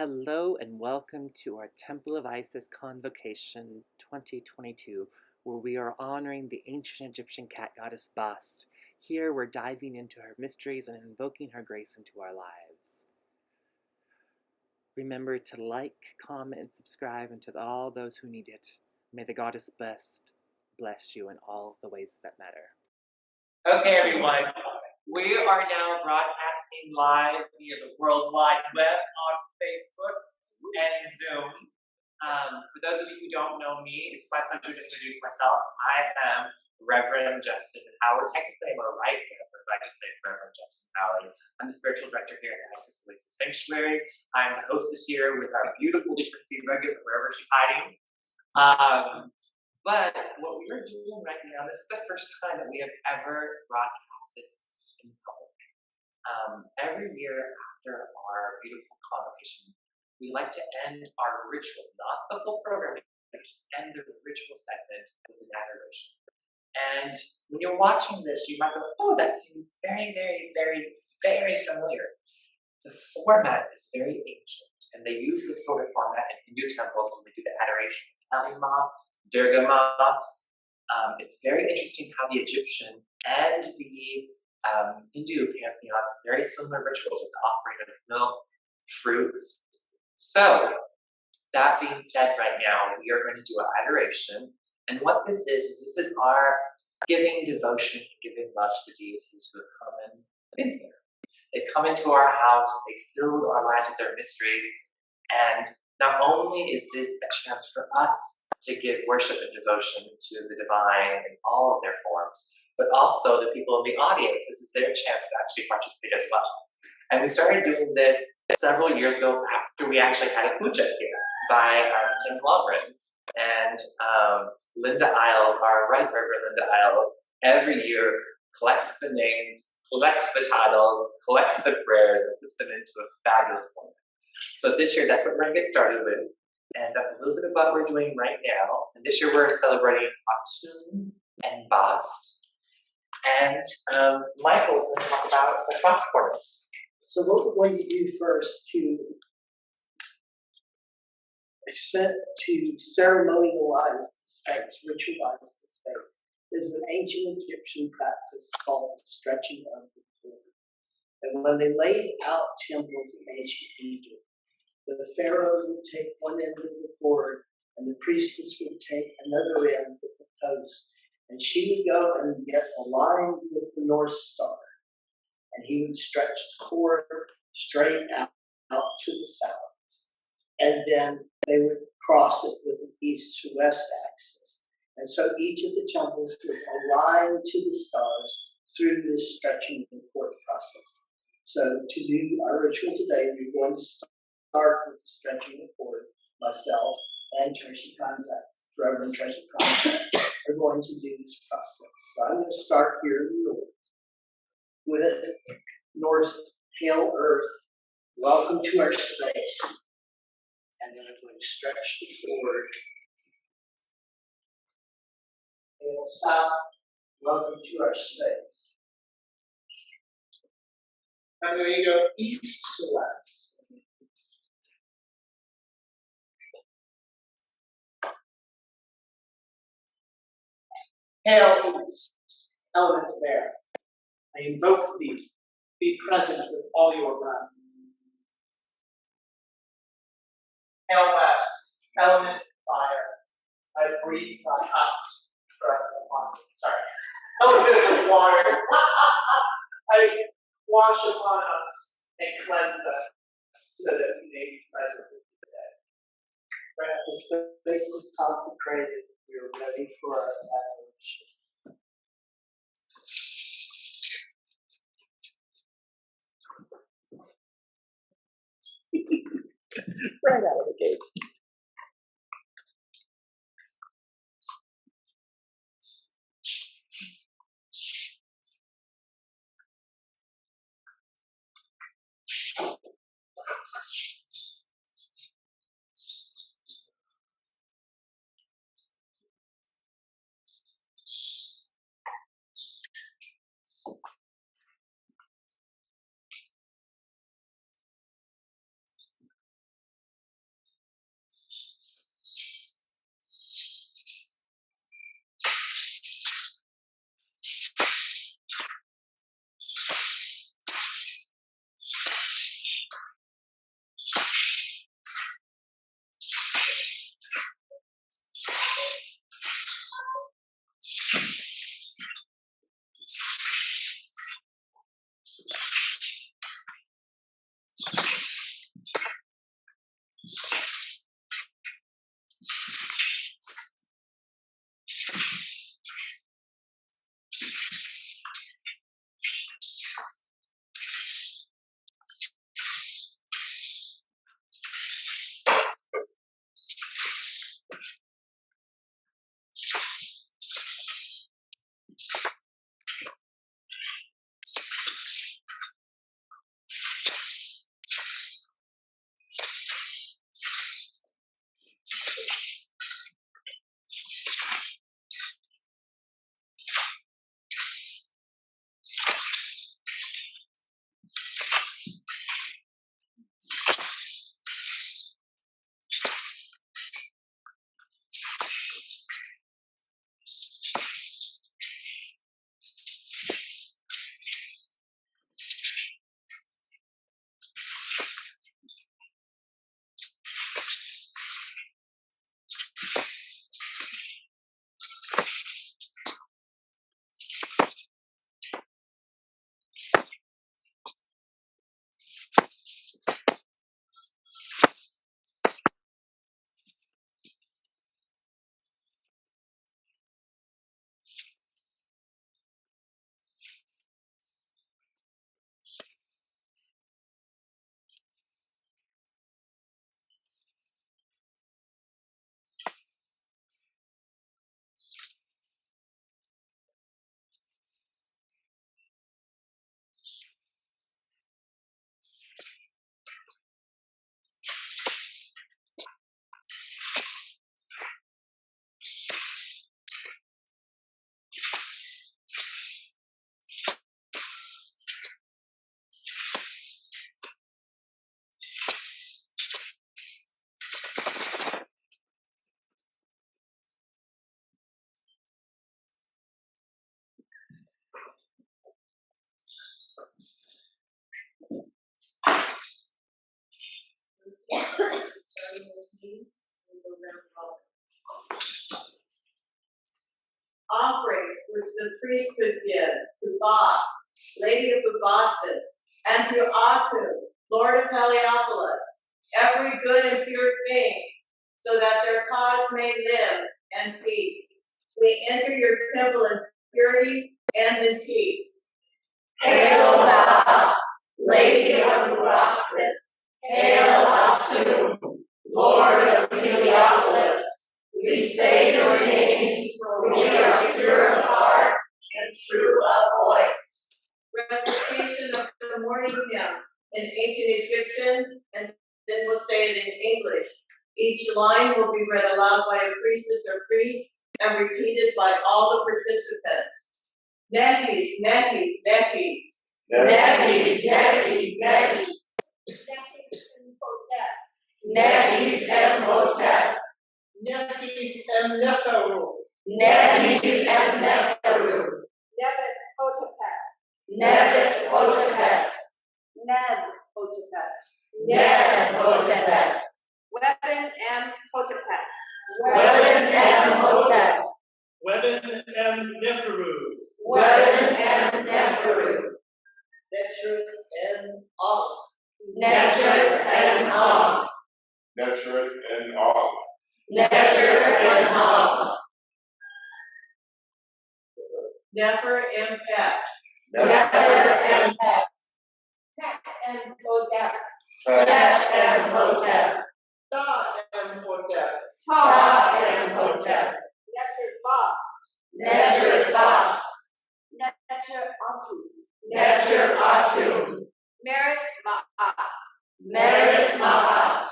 Hello and welcome to our Temple of Isis Convocation 2022, where we are honoring the ancient Egyptian cat goddess Bast. Here we're diving into her mysteries and invoking her grace into our lives. Remember to like, comment, and subscribe, and to all those who need it, may the goddess Bast bless you in all the ways that matter. Okay, everyone. We are now broadcasting live via the World Wide Web on Facebook and Zoom. For those of you who don't know me, it's my pleasure to introduce myself. I am Reverend Justin Howard. Technically, I'm a right hand, but I just say Reverend Justin Howard. I'm the spiritual director here at Isis Sanctuary. I'm the host this year with our beautiful Differency regular, wherever she's hiding. But what we are doing right now, this is the first time that we have ever broadcast this in public. Every year after our beautiful convocation, we like to end our ritual, not the full program, but just end the ritual segment with an adoration. And when you're watching this, you might go, oh, that seems very, very, very, very familiar. The format is very ancient, and they use this sort of format in Hindu temples when they do the adoration of Kali Ma, Durga Ma. It's very interesting how the Egyptian and the Hindu pantheon have very similar rituals with the offering of milk, fruits. So, that being said, right now we are going to do an adoration, and what this is this is our giving devotion, giving love to the deities who have come and been here. They come into our house, they fill our lives with their mysteries, and not only is this a chance for us to give worship and devotion to the divine in all of their forms, but also the people in the audience, this is their chance to actually participate as well. And we started doing this several years ago after we actually had a puja here by Tim Longren. And Linda Isles, our Right Reverend Linda Isles, every year collects the names, collects the titles, collects the prayers, and puts them into a fabulous format. So this year, that's what we're going to get started with. And that's a little bit of what we're doing right now. And this year, we're celebrating Atum and Bast. And Michael's going to talk about the cross corners. So what we're going to do first to ceremonialize the space, ritualize the space, is an ancient Egyptian practice called the stretching of the cord. And when they laid out temples in ancient Egypt, the pharaoh would take one end of the cord, and the priestess would take another end with the post, and she would go and get aligned with the North Star. And he would stretch the cord straight out to the south. And then they would cross it with an east to west axis. And so each of the temples was aligned to the stars through this stretching of the cord process. So to do our ritual today, we're going to start with the stretching of the cord. Myself and Tracy Conzak, Reverend Tracy Conzak, are going to do this process. So I'm going to start here in the north. With North, hail Earth, welcome to our space. And then I'm going to stretch the cord. Hail South, welcome to our space. I'm going to go east to west. Hail East, element of air. I invoke thee, be present with all your breath. Hail West, element of fire. I breathe my hot breath upon you. Sorry. Element of water. I wash upon us and cleanse us so that we may be present with you today. Right, the space is consecrated. We are ready for our adoration. Right out of the gate. offerings which the priesthood gives to Bast, Lady of the Bastas, and to Atu, Lord of Heliopolis, every good and pure things, so that their cause may live and peace. We enter your temple in purity and in peace. Hail, Bast, Lady of Bastas, hail, Atu, Lord of Heliopolis. We say your names, for we are pure of heart and true of voice. Recitation of the morning hymn in ancient Egyptian, and then we'll say it in English. Each line will be read aloud by a priestess or priest and repeated by all the participants. Nehis, Nehis, Nehis. Nehis, Nehis, Nehis. Nehis Emhotep. Nefis and Neferu. Nehis and Neferu. Nebet Hotepet. Nebet Hotepet. Neb Hotepet. Neb Hotepet. Weapon M. Hotepet. Weapon M. Hotep. Weapon M. Neferu. Weapon M. Neferu. Netrit and Og. Netrit and Og. Netrit and Og. Netrit and Og. Nefer M. Pet. Nefer and Pet. Tet and Odep. Pet and Hotep. Da and Hotep. Ta and Hotep. Netrit Bast. Netrit Bast. Netrit Atu. Netrit Atu. Merit Ma'at. Merit Ma'at.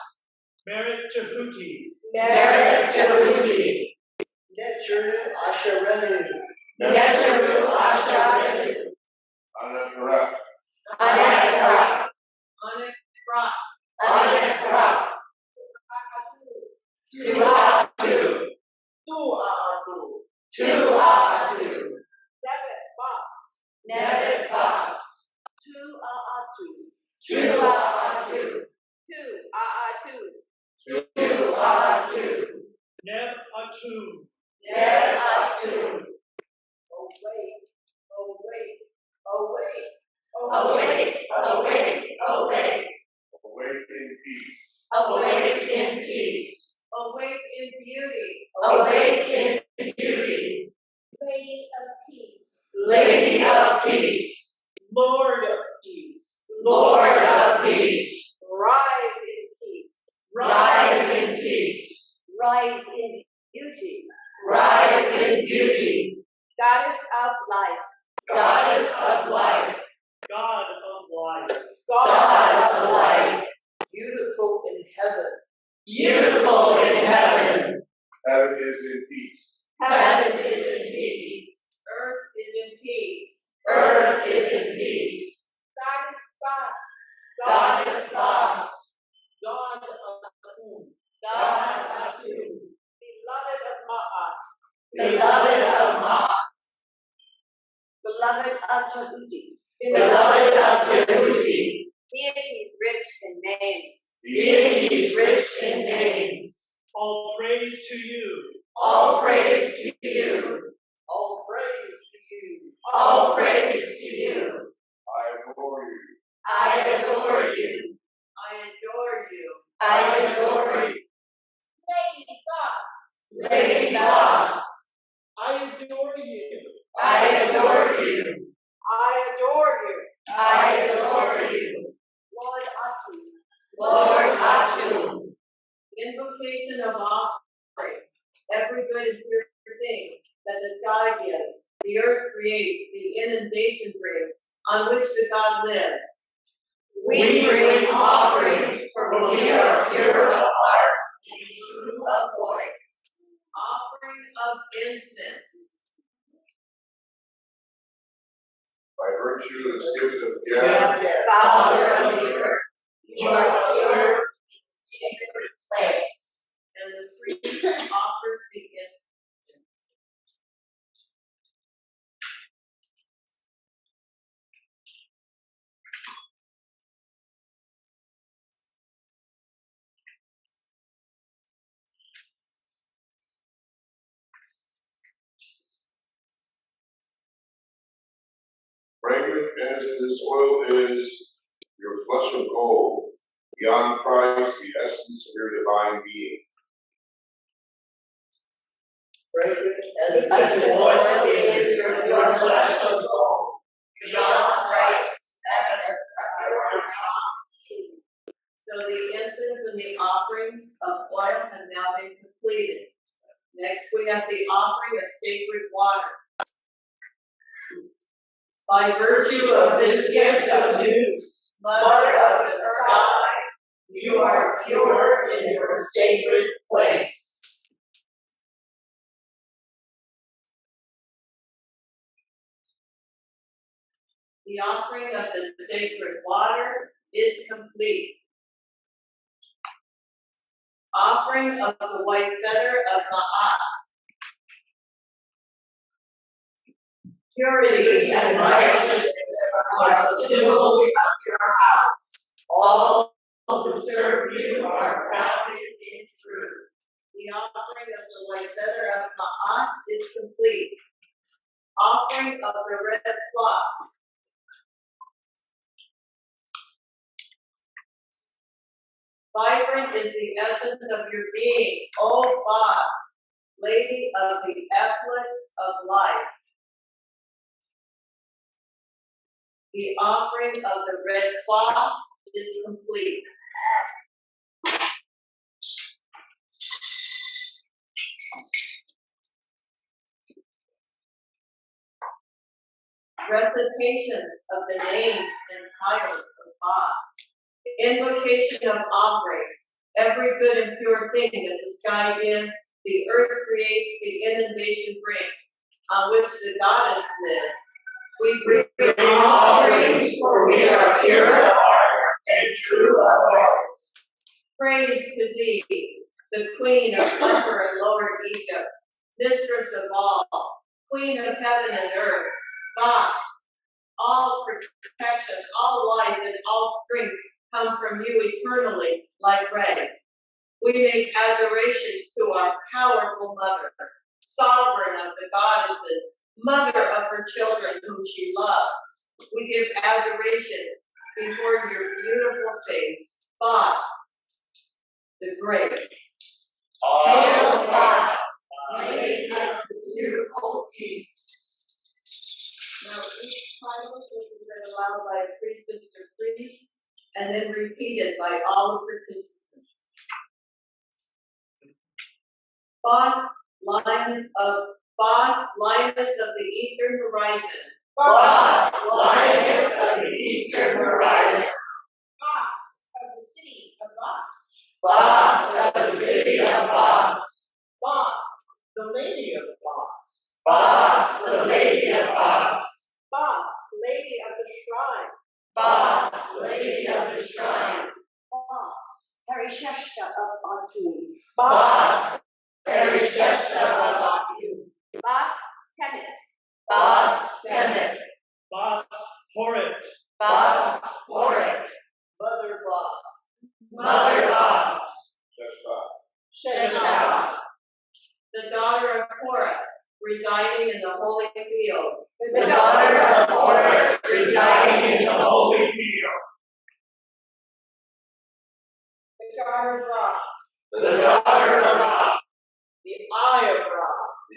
Merit Jehuti. Merit Jehuti. Netrit Asherenu. Netru Asharenu. Anakarak. Anekra. Anik Ra. Anekra. Tuatu. Tuatu. Tuatu. Nebet Bast. Nebet Bast. Tuatu. Tuatu. Tuatu. Neb Atum. Neb Atu. Awake, awake, awake. Awake, awake, awake. Awake in peace. Awake in peace. Awake in beauty. Awake in beauty. Lady of peace. Lady of peace. Lord of peace. Lord of peace. Rise in peace. Rise in peace. Rise in beauty. Rise in beauty. Goddess of life. Goddess of life. God of life. God of life. Beautiful in heaven. Beautiful in heaven. Heaven is in peace. Heaven is in peace. Earth is in peace. Earth is in peace. Goddess Bast. Goddess Bast. God of whom? God of two. Beloved of Ma'at. Beloved of Ma'at. Beloved of Tahuti. Beloved of Jehuti. Deities rich in names. Deities rich in names. All praise to you. All praise to you. All praise to you. All praise to you. I adore you. I adore you. I adore you. I adore you. Lady Bast. Lady Bast. I adore you. I adore you. I adore you. I adore you. Lord Atu. Lord Atu. Invocation of offerings. Every good and pure thing that the sky gives, the earth creates, the inundation brings, on which the God lives. We bring offerings, for we are pure of heart and true of voice. Offering of incense. By virtue of the gifts of Yah, Father of the earth, you are pure in sacred place. And the priest offers the incense. as this oil is your flesh of gold, beyond Christ, the essence of your divine being. Fragrant As this oil is your flesh of gold, beyond Christ, essence of your divine being. So the incense and the offerings of oil have now been completed. Next, we have the offering of sacred water. By virtue of this gift of news, Mother of the sky, you are pure in your sacred place. the offering of the sacred water is complete. Offering of the white feather of Ma'at. Purity and righteousness are the symbols of your house. All who serve you are founded in truth. The offering of the white feather of Ma'at is complete. Offering of the red cloth. Vibrant is the essence of your being, O Bast, Lady of the efforts of life. The offering of the red cloth is complete. Recitations of the names and titles of Bast. Invocation of offerings. Every good and pure thing that the sky gives, the earth creates, the inundation brings, on which the goddess lives. We bring offerings, for we are pure of heart and true of hearts. praise to thee, the Queen of Upper and Lower Egypt, Mistress of all, Queen of heaven and earth, Bast. All protection, all life, and all strength come from you eternally, like rain. We make adorations to our powerful mother, sovereign of the goddesses, mother of her children whom she loves. We give adorations before your beautiful face, Bast, the great. Hail Bast, Lady of the beautiful peace. Now, each title is read aloud by a priestess or priest, and then repeated by all participants. Bast, lioness of the eastern horizon. Bast, lioness of the eastern horizon. Bast of the city of Bast. Bast of the city of Bast. Bast, the lady of Bast. Bast, the lady of Bast. Bast, lady of the shrine. Bast, lady of the shrine. Bast, Harisheshta of Atum. Bast, Harisheshta of Atum. Bast, Temet. Bast, Temet. Bast, Horit. Bast, Horit. Mother Bast, Mother Bast. Sheshach. The daughter of Horus, residing in the holy field. The daughter of Horus, residing in the holy field. The daughter of Ra. The daughter of Ra. The eye of Ra.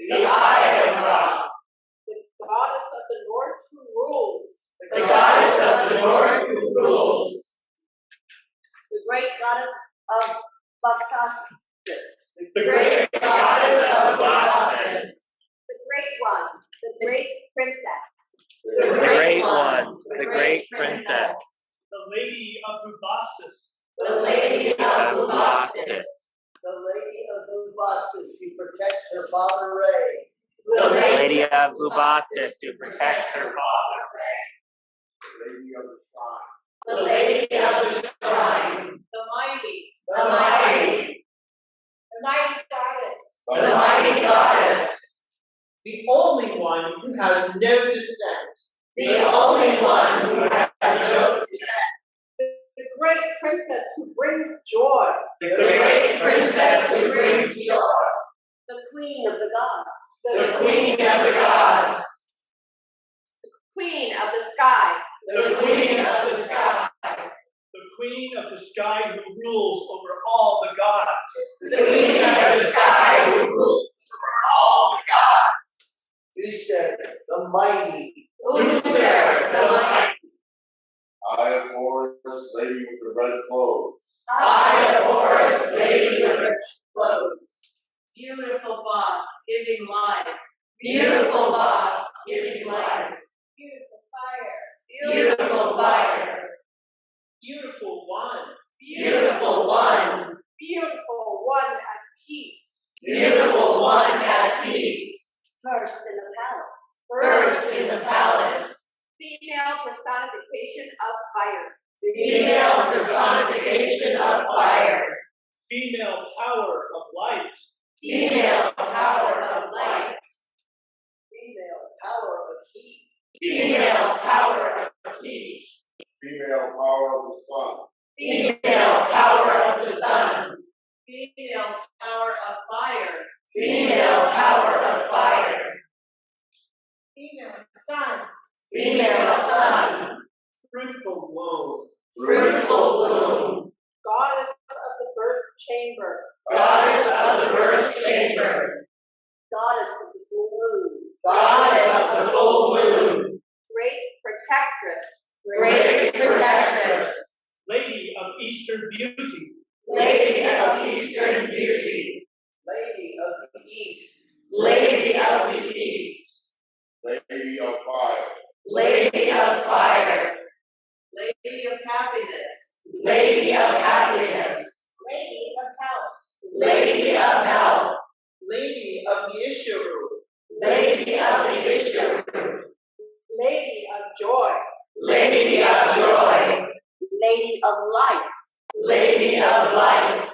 The eye of Ra. The goddess of the north who rules. The goddess of the north who rules. The great goddess of Bastas. The great goddess of Bast. The great one. The great princess. The great one, the great princess. The lady of Bubastis. The lady of Bubastis. the Lady of Bubastis, who protects her father Ray. The Lady of Bubastis, who protects her father. The Lady of the Shrine. The lady of the shrine. The mighty. The mighty. The mighty goddess. The mighty goddess. The only one who has no descent. The only one who has no descent. The great princess who brings joy. The great princess who brings joy. The queen of the gods. The queen of the gods. Queen of the sky. queen of the sky who rules over all the gods. The queen of the sky who rules over all the gods. Uster, the mighty. Uster, the mighty. Eye of Horus, lady with the red clothes. Eye of Horus, lady with the red clothes. Beautiful Bast, giving life. Beautiful Bast, giving life. Beautiful fire. Beautiful fire. Beautiful one. Beautiful one. Beautiful one at peace. Beautiful one at peace. First in the palace. First in the palace. Female personification of fire. Female personification of fire. Female power of light. Female power of light. Female power of heat. Female power of heat. Female power of the sun. Female power of the sun. Female power of fire. Female power of fire. Female sun. Female sun. Fruitful womb. Fruitful womb. Goddess of the birth chamber. Goddess of the birth chamber. Goddess of the full moon. Goddess of the full moon. Great protectress. Great protectress. Lady of Eastern beauty. Lady of Eastern beauty. Lady of the east. Lady of the east. Lady of fire. Lady of fire. Lady of happiness. Lady of happiness. Lady of health. Lady of health. Lady of the Ishiru. Lady of the issue. Lady of joy. Lady of joy. Lady of life. Lady of life.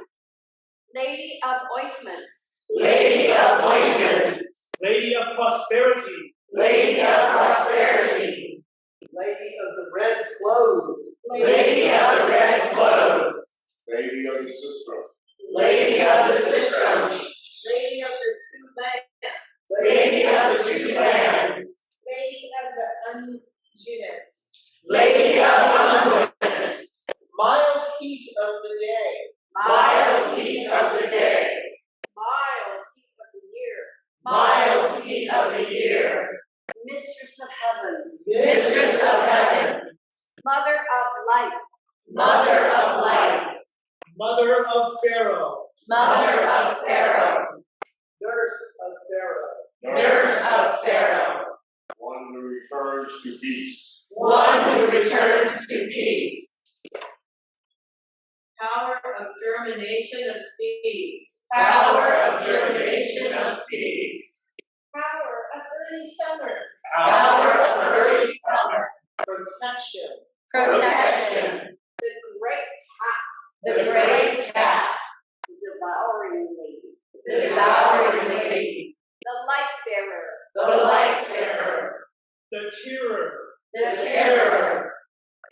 Lady of ointments. Lady of ointments. Lady of prosperity. Lady of prosperity. Lady of the red clothes. Lady of the red clothes. Lady of the sistrum. Lady of the sistrum. Lady of the two lands. Lady of the two lands. Lady of the unguents. Lady of unguents. Mild heat of the day. Mild heat of the day. Mild heat of the year. Mild heat of the year. Mistress of heaven. Mistress of heaven. Mother of light. Mother of light. Mother of Pharaoh. Mother of Pharaoh. Nurse of Pharaoh. Nurse of Pharaoh. One who returns to peace. One who returns to peace. Power of germination of seeds. Power of germination of seeds. Power of early summer. Power of early summer. Protection. Protection. The great cat. The great cat. The devouring lady. The devouring lady. The light bearer. The light bearer. The terror. The terror.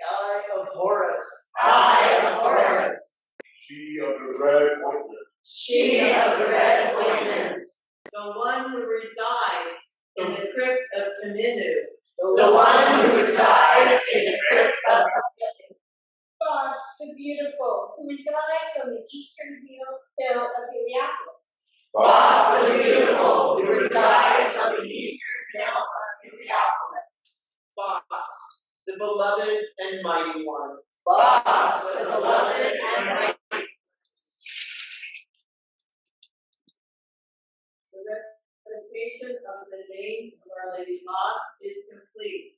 Eye of Horus. Eye of Horus. She of the red ointment. She of the red ointment. The one who resides in the crypt of Kaminu. The one who resides in the crypt of Bast the beautiful, who resides on the eastern hill of Heliopolis. Bast the beautiful, who resides on the eastern hill of Heliopolis. Bast, the beloved and mighty one. Bast, the beloved and mighty. The recitation of the names of Our Lady Bast is complete.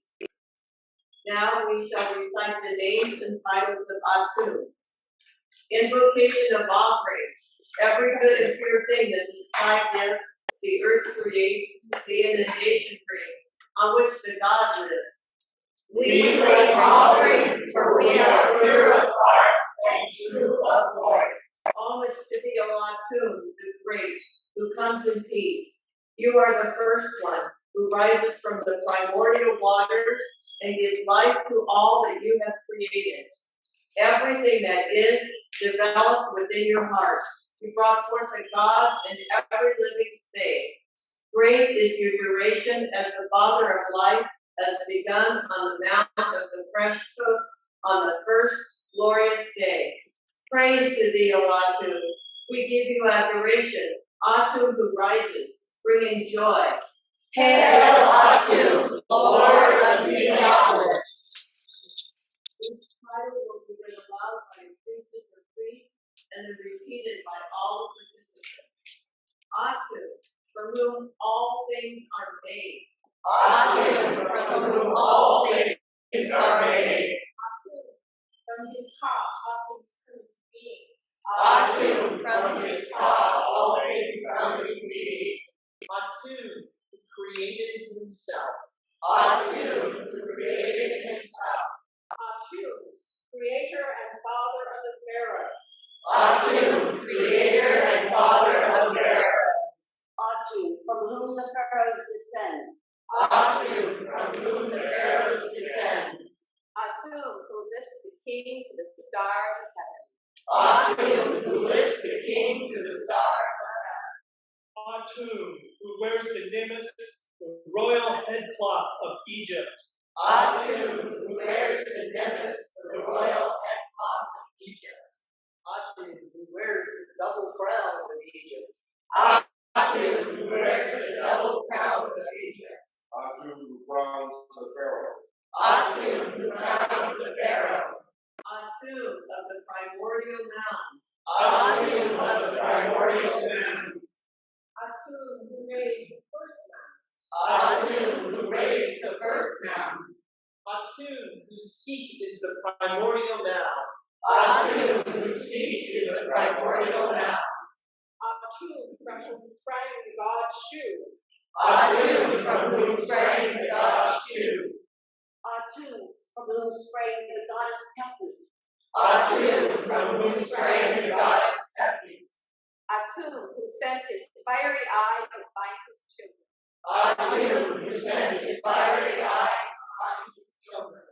Now we shall recite the names and titles of Atum. Invocation of offerings. Every good and pure thing that the sky gives, the earth creates, the inundation brings, on which the God lives. We bring offerings, for we are pure of heart and true of voice. Homage to thee, O Atum, the great, who comes in peace. You are the first one, who rises from the primordial waters and gives life to all that you have created. Everything that is developed within your heart. You brought forth the gods and every living thing. Great is your duration as the Father of life has begun on the mount of the fresh cook on the first glorious day. Praise to thee, O Atu. We give you adoration, Atu who rises, bringing joy. Hail, Atu, Lord of Heliopolis. This title will be read aloud by a priestess or priest and then repeated by all participants. Atu, from whom all things are made. Atu, from whom all things are made. Atu, from his heart all things come into being. Atu, from his paw all things come into being. Atu, who created himself. Atu, who created himself. Atu, creator and father of the pharaohs. Atu, creator and father of pharaohs. Atu, from whom the pharaohs descend. Atu, from whom the pharaohs descend. Atu, who lifts the king to the stars of heaven. Atu, who lifts the king to the stars. Atu, who wears the nimbus, the royal headcloth of Egypt. Atu, who wears the nimbus, the royal headcloth of Egypt. Atu, who wears the double crown of Egypt. Atu, who wears the double crown of Egypt. Atu, who crowns the Pharaoh. Atu, who crowns the Pharaoh. Atu of the primordial mound. Atu of the primordial mound. Atu, who raised the first man. Atu, who raised the first mound. Atu, whose seat is the primordial mound. Atu, whose seat is the primordial mound. Atu, from whom sprang the god Shu. Atu, from whom sprang the god Shu. Atu, from whom sprang the goddess Tethys. Atu, from whom sprang the goddess Tethys. Atu, who sent his fiery eye to find his children. Atu, who sent his fiery eye to find his children.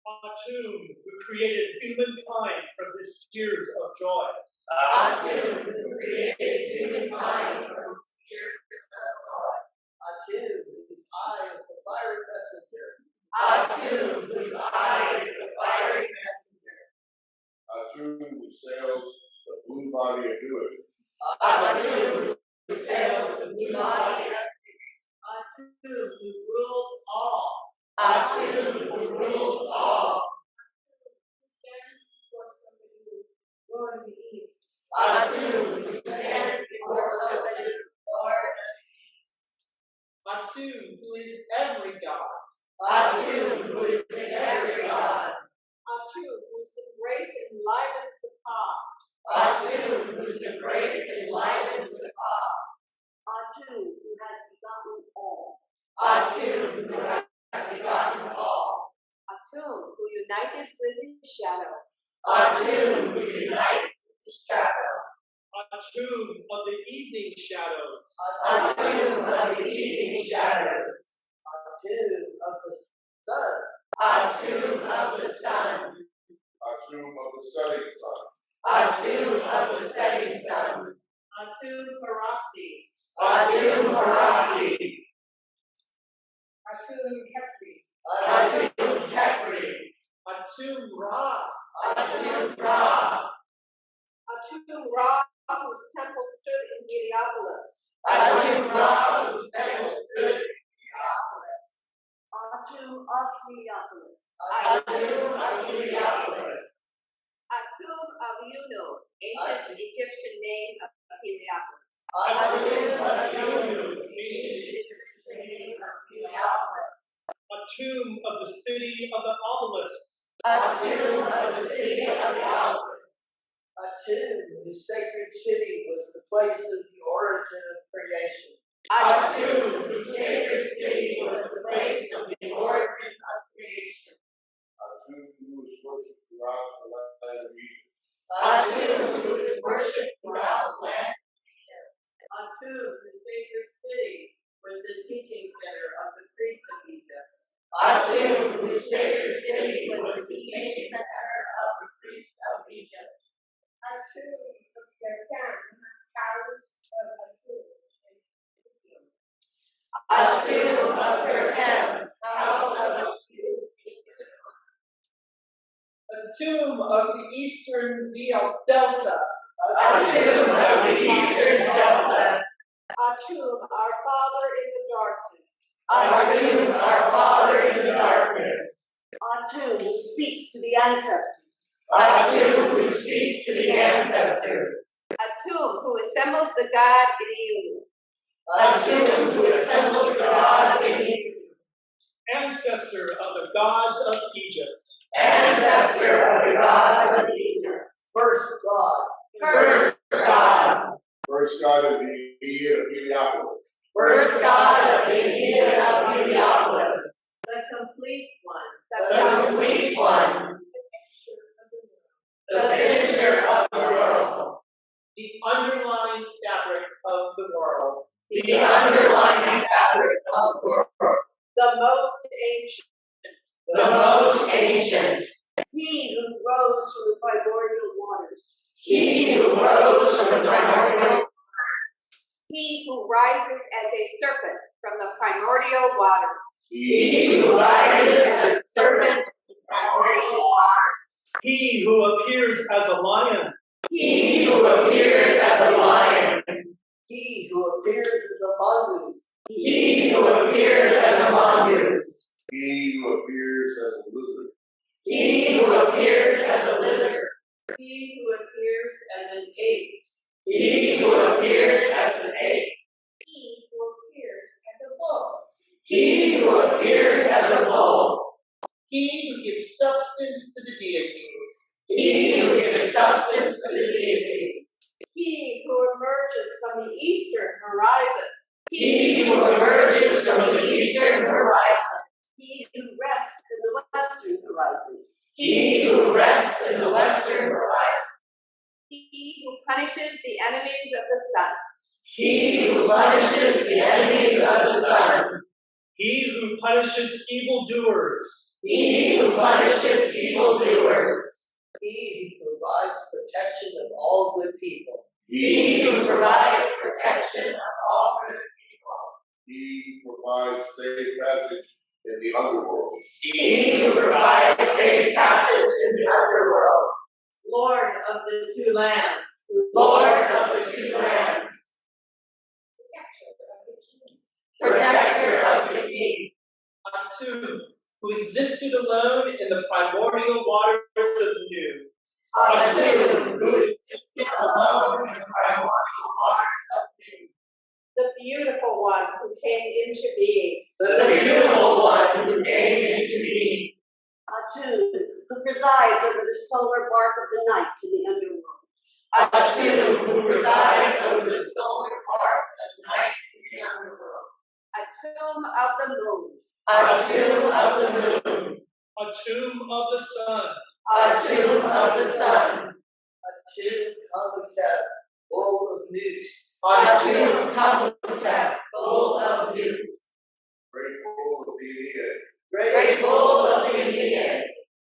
Atu, who created humankind from his tears of joy. Atu, who created humankind from his tears of joy. Atu, whose eye is the fiery messenger. Atu, whose eye is the fiery messenger. Atu, who sails the blue body of Dewitt. Atu, who sails the blue body of Atu, who rules all. Atu, who rules all. Who stands before somebody, Lord of the East. Atu, who stands before somebody, Lord of the East. Atu, who is every god. Atu, who is in every god. Atu, whose embrace enlivens the path. Atu, whose embrace enlivens the path. Atu, who has begotten all. Atu, who has begotten all. Atu, who united with his shadow. Atu, who unites with his shadow. Atu of the evening shadows. Atu of the evening shadows. Atu of the sun. Atu of the sun. Atu of the setting sun. Atu of the setting sun. Atu Parakti. Atu Harati. Atu Kepri. Atu Kepri. Atu Ra. Atu Ra. Atu Ra, whose temple stood in Heliopolis. Atu Ra, whose temple stood in Heliopolis. Atu of Heliopolis. Atu of Heliopolis. Atum of Uno, ancient Egyptian name of Heliopolis. Atu of Unu, ancient name of Heliopolis. Atu of the city of the obelisks. Atu of the city of the obelisks. Atu, whose sacred city was the place of the origin of creation. Atu, whose sacred city was the place of the origin of creation. Atu, who is worshipped throughout the land of Egypt. Atu, who is worshipped throughout the land. Atu, the sacred city, was the teaching center of the priests of Egypt. Atu, whose sacred city was the teaching center of the priests of Egypt. Atu of Bertan, palace of Atu. Atu of Bertem, house of Atu. A tomb of the Eastern Delta. A tomb of the Eastern Delta. A tomb, our Father in the darkness. A tomb, our Father in the darkness. A tomb who speaks to the ancestors. A tomb who speaks to the ancestors. A tomb who assembles the God in you. A tomb who assembles the gods in you. Ancestor of the gods of Egypt. Ancestor of the gods of Egypt. First God. First God. First God of the Idiot of Heliopolis. First God of the Idiot of Heliopolis. The complete one. The complete one. The finisher of the world. The underlying fabric of the world. The underlying fabric of the world. The most ancient. The most ancient. He who rose from the primordial waters. He who rose from the primordial. He who rises as a serpent from the primordial waters. He who rises as a serpent from the primordial waters. He who appears as a lion. He who appears as a lion. He who appears as a mongoose. He who appears as a mongoose. He who appears as a lizard. He who appears as a lizard. He who appears as an ape. He who appears as an ape. He who appears as a bull. He who appears as a bull. He who gives substance to the deities. He who gives substance to the deities. He who emerges from the eastern horizon. He who emerges from the eastern horizon. He who rests in the western horizon. He who rests in the western horizon. He who punishes the enemies of the sun. He who punishes the enemies of the sun. He who punishes evildoers. He who punishes evildoers. He who provides protection of all good people. He who provides protection of all good people. He provides safe passage in the underworld. He who provides safe passage in the underworld. Lord of the two lands. Lord of the two lands. Protector of the king. A tomb who existed alone in the primordial waters of new. A tomb who existed alone in the primordial waters of new. The beautiful one who came into being. The beautiful one who came into being. A tomb who presides over the solar bark of the night in the underworld. A tomb who presides over the solar part of the night in the underworld. A tomb of the moon. A tomb of the moon. A tomb of the sun. A tomb of the sun. A tomb Habitat, full of newt. A tomb Habitat, full of newt. Great bull of the Idiot. Great bull of the Idiot.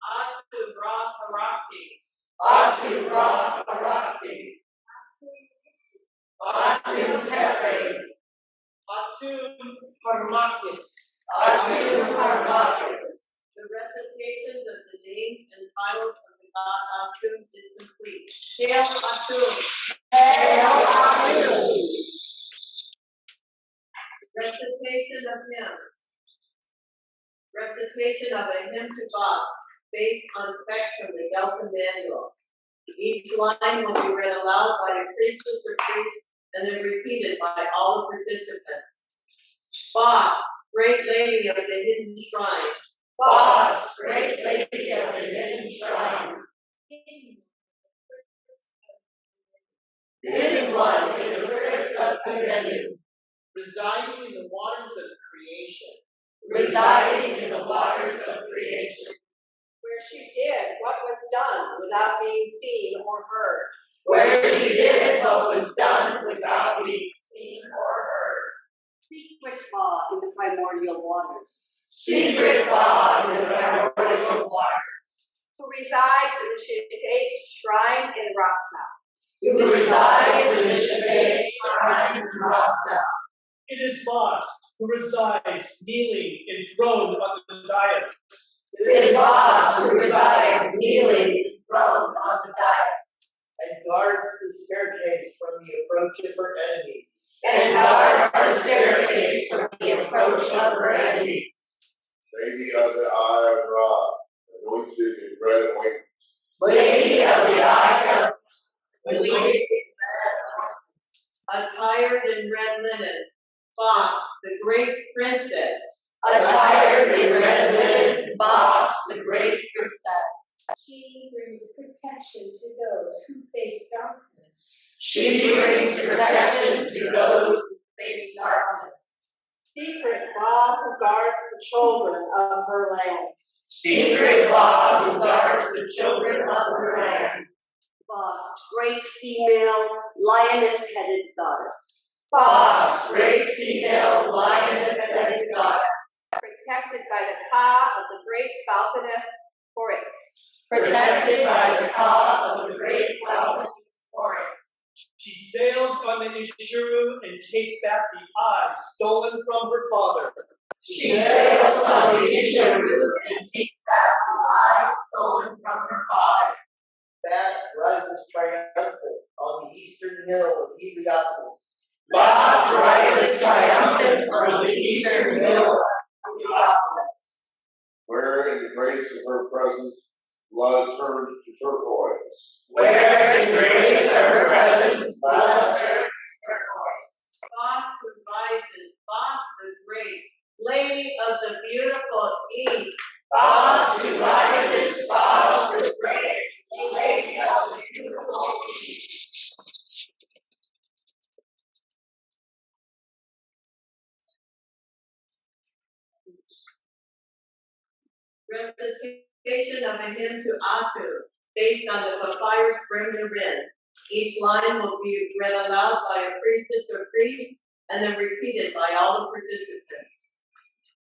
Atu Ra Harakti. Atu Ra Harakti. Atu Pepe. Atum Harmakis. Atu Harmakis. The recitations of the names and titles of the god Atum is complete. Hail Atum. Hail Atu. Recitation of hymns. Recitation of a hymn to God based on text from the Delta Manual. Each line will be read aloud by a priestess or priest and then repeated by all the participants. Bast, great lady of the hidden shrine. Bast, great lady of the hidden shrine. Hidden one in the crypt of Cordially. Residing in the waters of creation. Residing in the waters of creation. Where she did what was done without being seen or heard. Where she did what was done without being seen or heard. Secret law in the primordial waters. Secret law in the primordial waters. Who resides in the Shitake shrine in Rasta. Who resides in the Shitake shrine in Rasta. It is Bast who resides kneeling enthroned on the dais. It is Bast who resides kneeling enthroned on the dais, and guards the staircase from the approach of her enemies. and guards the staircase from the approach of her enemies. Lady of the Eye of Ra, anointed in red ointment. Lady of the Eye of anointed attired in red linen, Bast, the great princess, attired in red linen, Bast, the great princess. She brings protection to those who face darkness. She brings protection to those who face darkness. Secret God who guards the children of her land. Secret God who guards the children of her land. Bast, great female, lioness-headed goddess. Bast, great female, lioness-headed goddess. protected by the Ka of the great falconess Corinth. Protected by the Ka of the great falconess Corinth. She sails on the Ishuru and takes back the eye stolen from her father. She sails on the Ishuru and takes back the eye stolen from her father. Bast rises triumphant on the eastern hill of Heliopolis. Bast rises triumphant on the eastern hill of Heliopolis. Where in the grace of her presence, blood turns to turquoise. Where in the grace of her presence, blood turns to turquoise. Bast who rises, Bast the great, lady of the beautiful east. Bast who rises, Bast the great, lady of the beautiful east. Recitation of a hymn to Atu, based on the papyrus Bring-the-Rin. Each line will be read aloud by a priestess or priest, and then repeated by all the participants.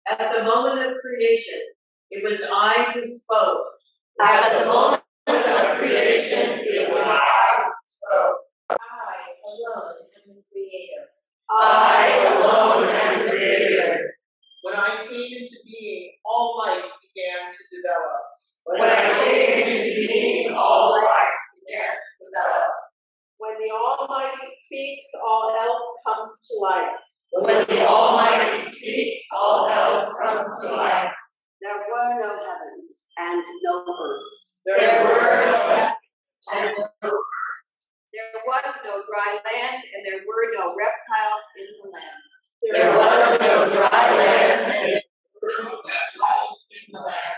At the moment of creation, it was I who spoke. At the moment of creation, it was I who spoke. I alone am the creator. I alone am the creator. When I came into being, all life began to develop. When I came into being, all life began to develop. When the Almighty speaks, all else comes to life. When the Almighty speaks, all else comes to life. There were no heavens and no earth. There were no heavens and no earth. There was no dry land, and there were no reptiles in the land. There was no dry land, and there were no reptiles in the land.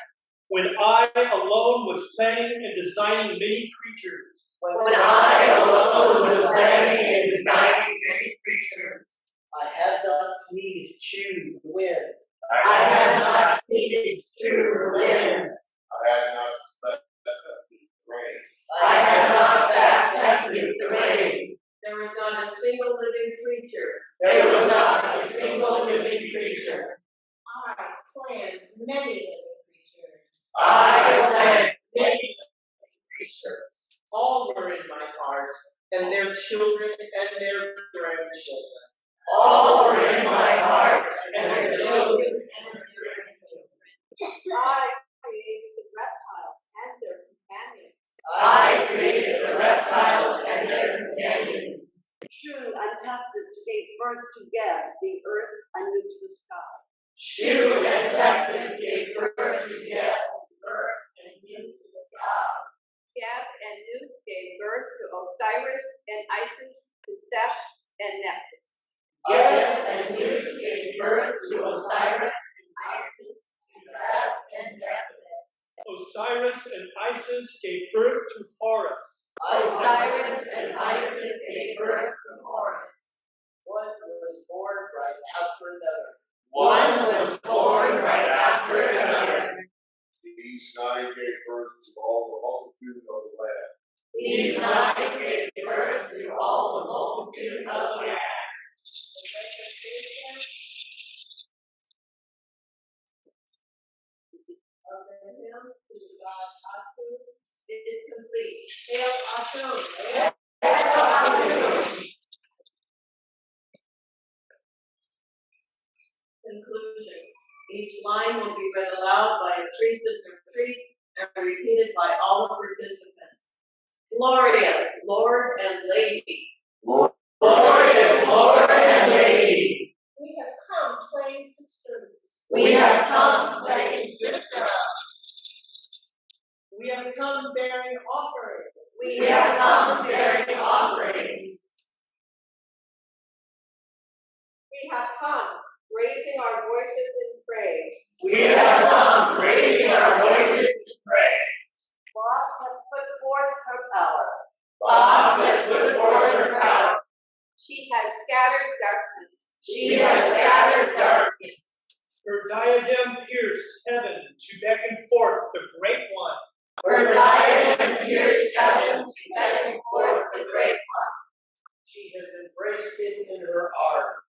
When I alone was planning and designing many creatures. When I alone was planning and designing many creatures. I had not sneezed, chewed the wind. I had not sneezed through the wind. I had not slept the rain. I had not sat tempted the rain. There was not a single living creature. There was not a single living creature. I planned many living creatures. I planned many living creatures. All were in my heart, and their children and their grandchildren. All were in my heart, and their children and their grandchildren. I created the reptiles and their companions. I created the reptiles and their companions. Shu and Tefnut gave birth to Geb, the earth, and into the sky. Shu and Tefnut gave birth to Geb, the earth, and into the sky. Geb and Nut gave birth to Osiris and Isis, to Seth and Nephthys. Geb and Nut gave birth to Osiris and Isis, to Seth and Nephthys. Osiris and Isis gave birth to Horus. Osiris and Isis gave birth to Horus. One was born right after another. One was born right after another. These nine gave birth to all the multitude of the land. These nine gave birth to all the multitude of the land. Of the hymn to God Atu is complete. Hail Atu! Conclusion. Each line will be read aloud by a priestess or priest and repeated by all the participants. Glorious Lord and Lady. Glorious Lord and Lady. We have come playing cisterns. We have come playing cisterns. We have come bearing offerings. We have come bearing offerings. We have come raising our voices in praise. We have come raising our voices in praise. Bast has put forth her power. Bast has put forth her power. She has scattered darkness. She has scattered darkness. Her diadem pierced heaven to beckon forth the Great One. Her diadem pierced heaven to beckon forth the Great One. She has embraced him in her arms.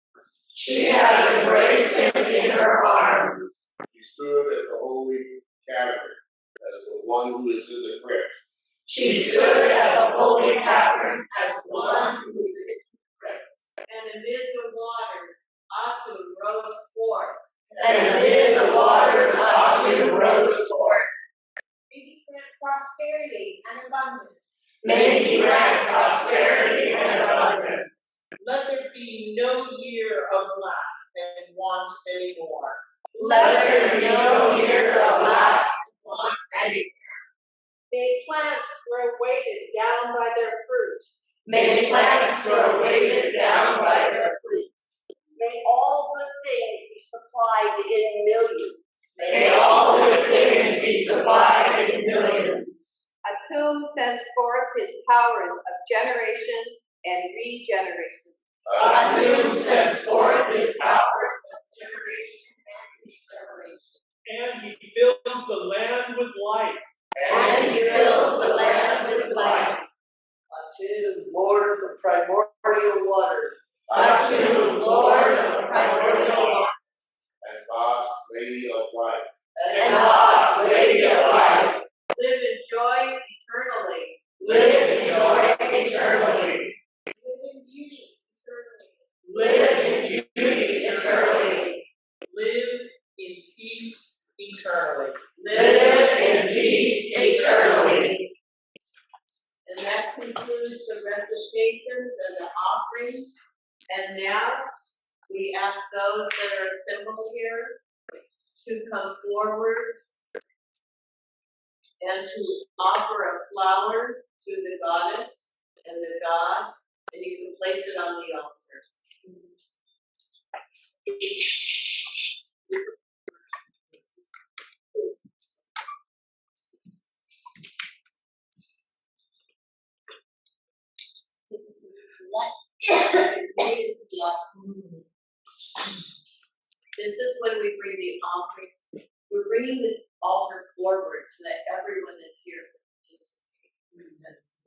She has embraced him in her arms. He stood at the holy cavern as the one who is in the crypt. She stood at the holy cavern as the one who is in the crypt. And amid the waters, Atu rose forth. And amid the waters, Atu rose forth. May he grant prosperity and abundance. May he grant prosperity and abundance. Let there be no year of lack and want anymore. Let there be no year of lack and want anymore. May plants grow weighted down by their fruit. May plants grow weighted down by their fruit. May all good things be supplied in millions. May all good things be supplied in millions. Atum sends forth his powers of generation and regeneration. Atum sends forth his powers of generation and regeneration. And he fills the land with life. And he fills the land with life. Atu, Lord of the primordial waters. Atu, Lord of the primordial waters. And Bast, Lady of Life. And Bast, Lady of Life. Live in joy eternally. Live in joy eternally. Live in beauty eternally. Live in beauty eternally. Live in peace eternally. Live in peace eternally. And that concludes the recitations and the offerings. And now we ask those that are assembled here to come forward and to offer a flower to the goddess and the god, and you can place it on the altar. This is when we bring the offerings. We're bringing the altar forward so that everyone that's here can participate in this.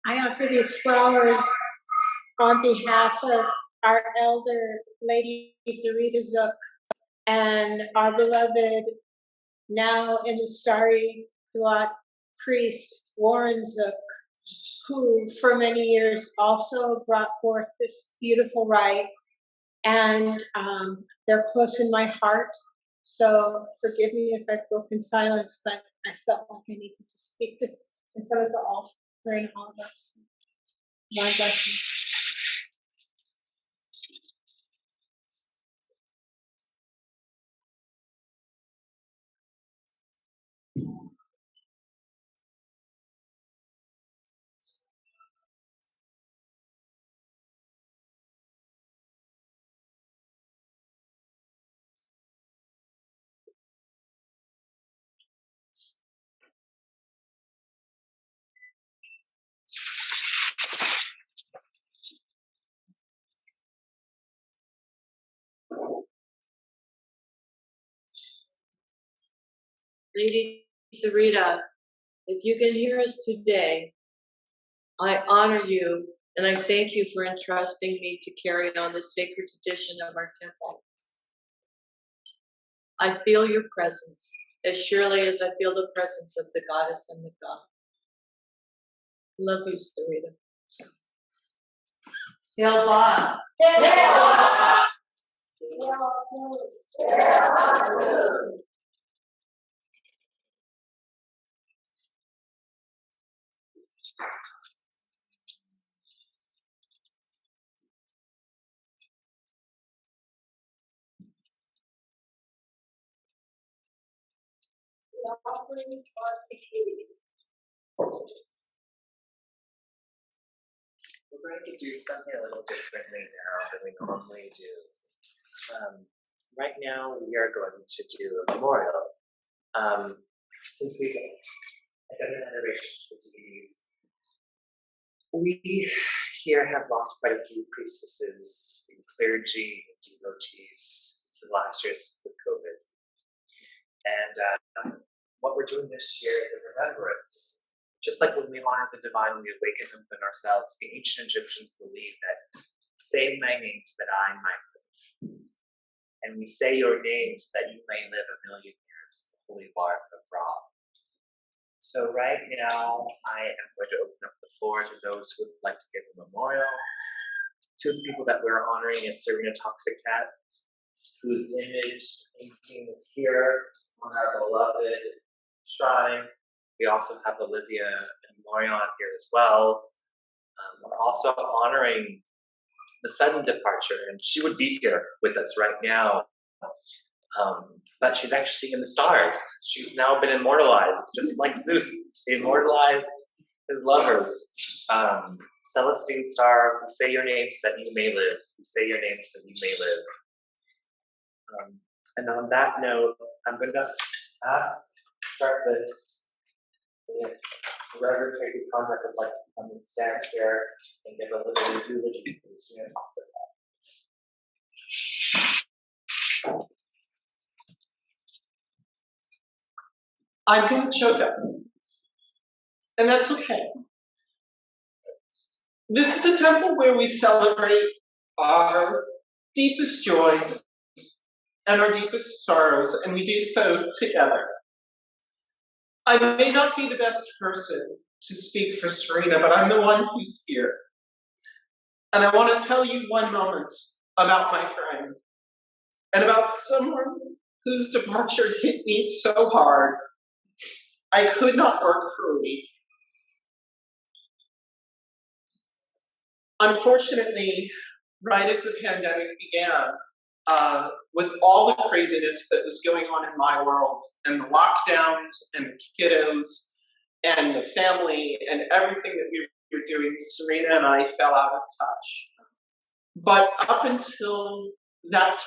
I offer these flowers on behalf of our elder, Lady Zarita Zook, and our beloved, now in the starry Duat priest, Warren Zook, who for many years also brought forth this beautiful rite. And they're close in my heart. So forgive me if I've broken silence, but I felt like I needed to speak this in front of the altar during all of us. My blessing. Lady Sarita, if you can hear us today, I honor you and I thank you for entrusting me to carry on the sacred tradition of our temple. I feel your presence as surely as I feel the presence of the goddess and the god. Love you, Sarita. Hail Bast. We're going to do something a little differently now than we normally do. Right now, we are going to do a memorial. Since we've done an adoration for disease, we here have lost quite a few priestesses, and clergy, and devotees for the last years with COVID. And what we're doing this year is a remembrance. Just like when we honor the divine, we awaken them within ourselves. The ancient Egyptians believed that say my name so that I might live. And we say your name so that you may live 1,000,000 years, the holy bark of Ra. So right now, I am going to open up the floor to those who would like to give a memorial. Two of the people that we're honoring is Serena Toxicat, whose image painting is here on our beloved shrine. We also have Olivia and Morion here as well. We're also honoring the sudden departure, and she would be here with us right now. But she's actually in the stars. She's now been immortalized, just like Zeus immortalized his lovers. Celestine star, we say your name so that you may live. We say your name so that you may live. And on that note, I'm going to start this. If Reverend Tracy Conrad would like to come and stand here and give a little eulogy for the senior Toxicat. I'm going to choke up. And that's okay. This is a temple where we celebrate our deepest joys and our deepest sorrows, and we do so together. I may not be the best person to speak for Serena, but I'm the one who's here. And I want to tell you one moment about my friend and about someone whose departure hit me so hard I could not work for a week. Unfortunately, right as the pandemic began, with all the craziness that was going on in my world, and the lockdowns, and the kiddos, and the family, and everything that we were doing, Serena and I fell out of touch. But up until that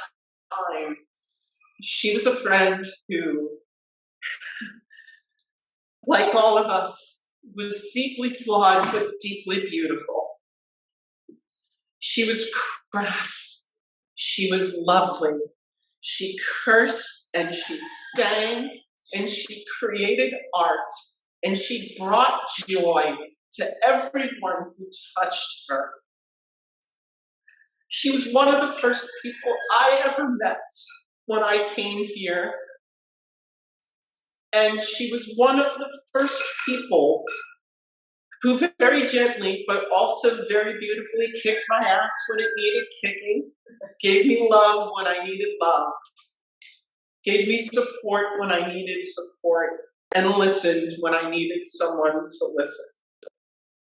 time, she was a friend who, like all of us, was deeply flawed but deeply beautiful. She was crass. She was lovely. She cursed and she sang and she created art and she brought joy to everyone who touched her. She was one of the first people I ever met when I came here. And she was one of the first people who very gently, but also very beautifully kicked my ass when it needed kicking, gave me love when I needed love, gave me support when I needed support, and listened when I needed someone to listen.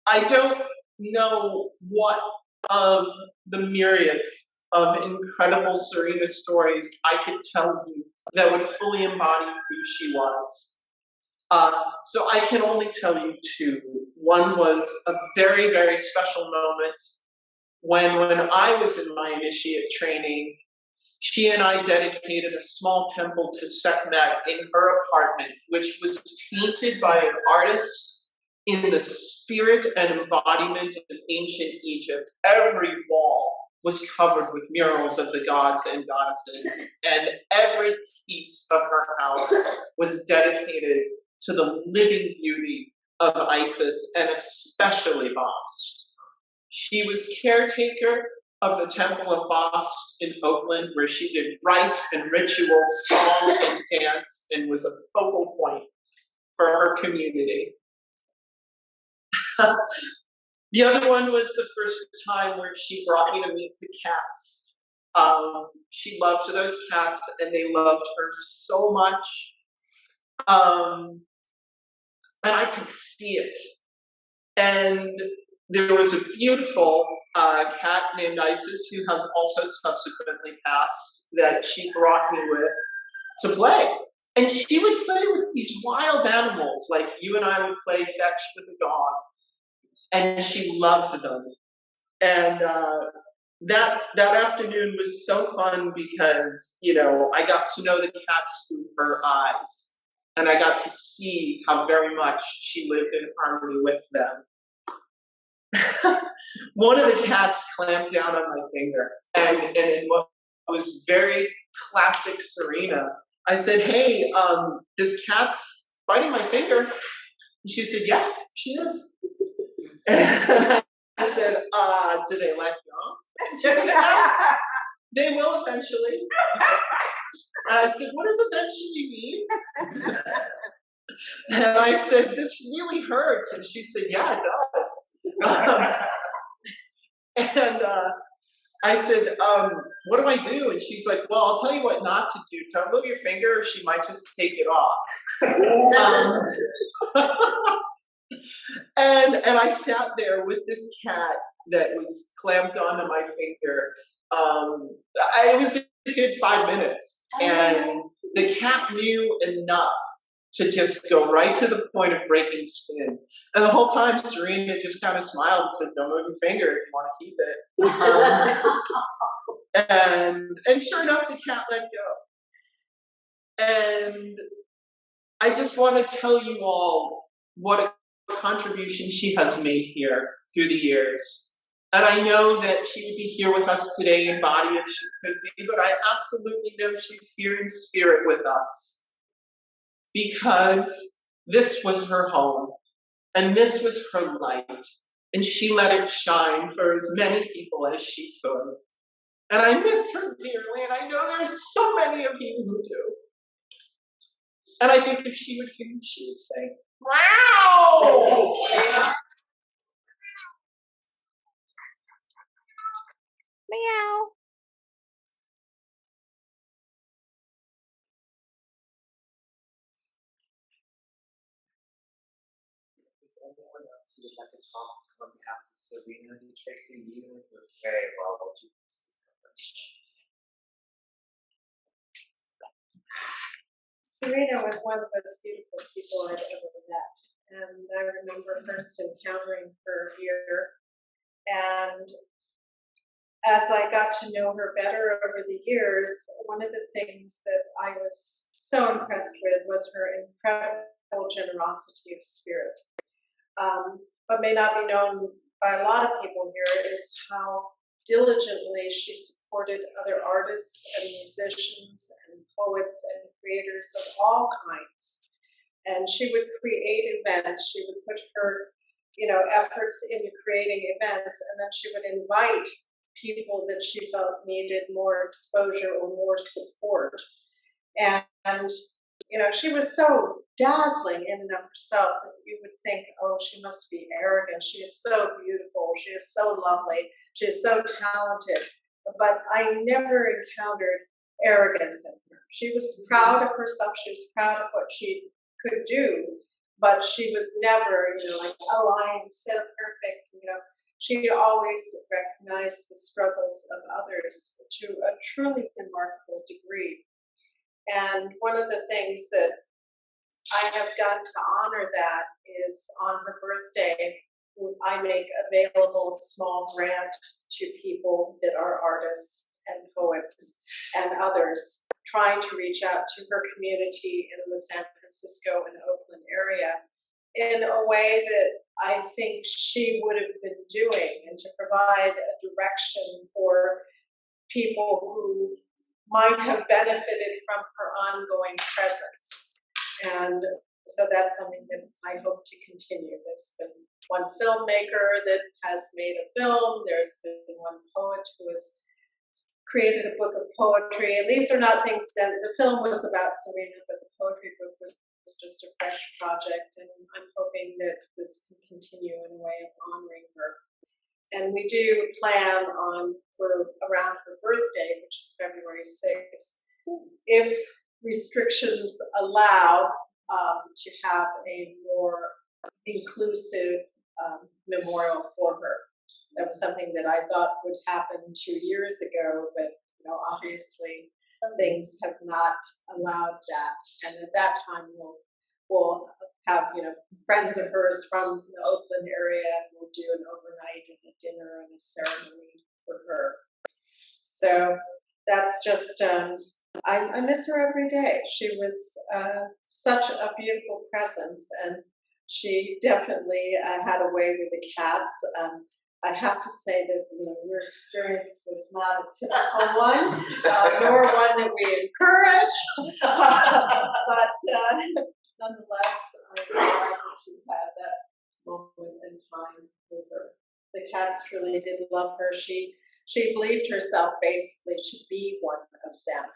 I don't know what of the myriads of incredible Serena stories I could tell you that would fully embody who she was. So I can only tell you two. One was a very, very special moment when I was in my initiate training. She and I dedicated a small temple to Sekhmet in her apartment, which was painted by an artist in the spirit and embodiment of ancient Egypt. Every wall was covered with murals of the gods and goddesses, and every piece of her house was dedicated to the living beauty of Isis, and especially Bast. She was caretaker of the Temple of Bast in Oakland, where she did rite and ritual, song and dance, and was a focal point for her community. The other one was the first time where she brought me to meet the cats. She loved those cats, and they loved her so much. And I could see it. And there was a beautiful cat named Isis who has also subsequently passed that she brought me with to play. And she would play with these wild animals, like you and I would play fetch with a dog. And she loved them. And that afternoon was so fun because, you know, I got to know the cats through her eyes. And I got to see how very much she lived in harmony with them. One of the cats clamped down on my finger. And in what was very classic Serena, I said, hey, this cat's biting my finger. And she said, yes, she is. And I said, do they let go? She said, no, they will eventually. And I said, what does eventually mean? And I said, this really hurts. And she said, yeah, it does. And I said, what do I do? And she's like, well, I'll tell you what not to do. Don't move your finger or she might just take it off. And I sat there with this cat that was clamped onto my finger. It was a good 5 minutes. And the cat knew enough to just go right to the point of breaking skin. And the whole time, Serena just kind of smiled and said, don't move your finger if you want to keep it. And sure enough, the cat let go. And I just want to tell you all what a contribution she has made here through the years. And I know that she would be here with us today in body if she could be, but I absolutely know she's here in spirit with us. Because this was her home, and this was her light, and she let it shine for as many people as she could. And I miss her dearly, and I know there's so many of you who do. And I think if she would hear me, she would say, wow! Meow. Is anyone else who would like to talk on behalf of Serena and Tracy? You were very well. Serena was one of the most beautiful people I've ever met. And I remember first encountering her here. And as I got to know her better over the years, one of the things that I was so impressed with was her incredible generosity of spirit. What may not be known by a lot of people here is how diligently she supported other artists and musicians and poets and creators of all kinds. And she would create events. She would put her, efforts into creating events, and then she would invite people that she felt needed more exposure or more support. And she was so dazzling in and of herself that you would think, oh, she must be arrogant. She is so beautiful. She is so lovely. She is so talented. But I never encountered arrogance in her. She was proud of herself. She was proud of what she could do. But she was never, like, oh, I am so perfect. She always recognized the struggles of others to a truly remarkable degree. And one of the things that I have done to honor that is on her birthday, I make available a small grant to people that are artists and poets and others trying to reach out to her community in the San Francisco and Oakland area in a way that I think she would have been doing, and to provide a direction for people who might have benefited from her ongoing presence. And so that's something that I hope to continue. There's been one filmmaker that has made a film. There's been one poet who has created a book of poetry. And these are not things that, the film was about Serena, but the poetry book was just a fresh project. And I'm hoping that this can continue in a way of honoring her. And we do plan on, for around her birthday, which is February 6th, if restrictions allow, to have a more inclusive memorial for her. That was something that I thought would happen 2 years ago, but obviously things have not allowed that. And at that time, we'll have friends of hers from the Oakland area, and we'll do an overnight and a dinner and a ceremony for her. So that's just. I miss her every day. She was such a beautiful presence, and she definitely had a way with the cats. I have to say that your experience was not a typical one, nor one that we encourage. But nonetheless, I'm glad that you had that moment in time with her. The cats really did love her. She believed herself basically to be one of them.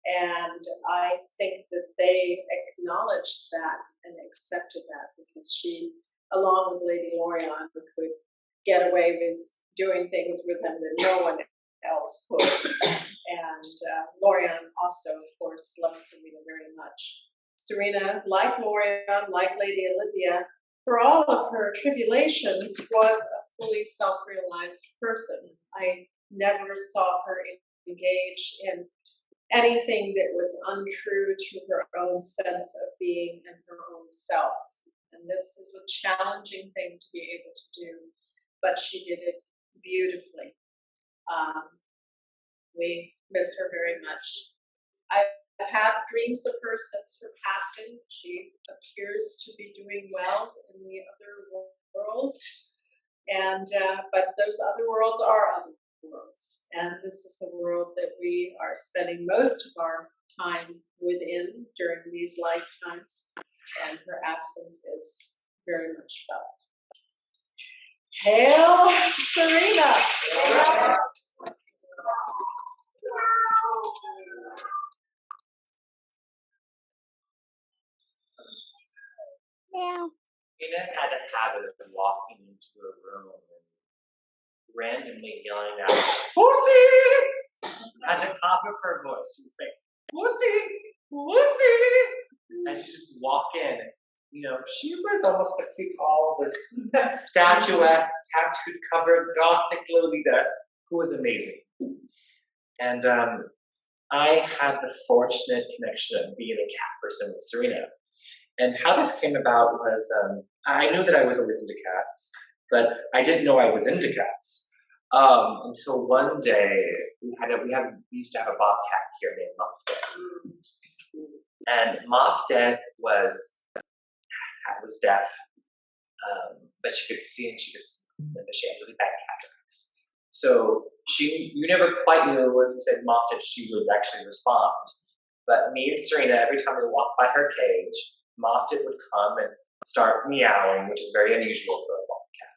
And I think that they acknowledged that and accepted that, because she, along with Lady Lorian, could get away with doing things with them that no one else could. And Lorian also, of course, loves Serena very much. Serena, like Lorian, like Lady Olivia, for all of her tribulations, was a fully self-realized person. I never saw her engage in anything that was untrue to her own sense of being and her own self. And this is a challenging thing to be able to do, but she did it beautifully. We miss her very much. I've had dreams of her since her passing. She appears to be doing well in the other worlds, and but those other worlds are other worlds, and this is the world that we are spending most of our time within during these lifetimes, and her absence is very much felt. Hail Serena! Serena had a habit of walking into a room and randomly yelling out, "Pussy!" at the top of her voice. She would say, "Pussy! Pussy!" And she'd just walk in. You know, she was almost 6 feet tall, this statuesque, tattooed covered, gothic Lolita, who was amazing. And I had the fortunate connection of being a cat person with Serena. And how this came about was, I knew that I was always into cats, but I didn't know I was into cats. Until one day, we used to have a bobcat here named Moff Dead. And Moff Dead was deaf, but she could see and she could smell, but she had really bad cataracts. So you never quite knew if you said Moff Dead, she would actually respond. But me and Serena, every time we walked by her cage, Moff Dead would come and start meowing, which is very unusual for a bobcat.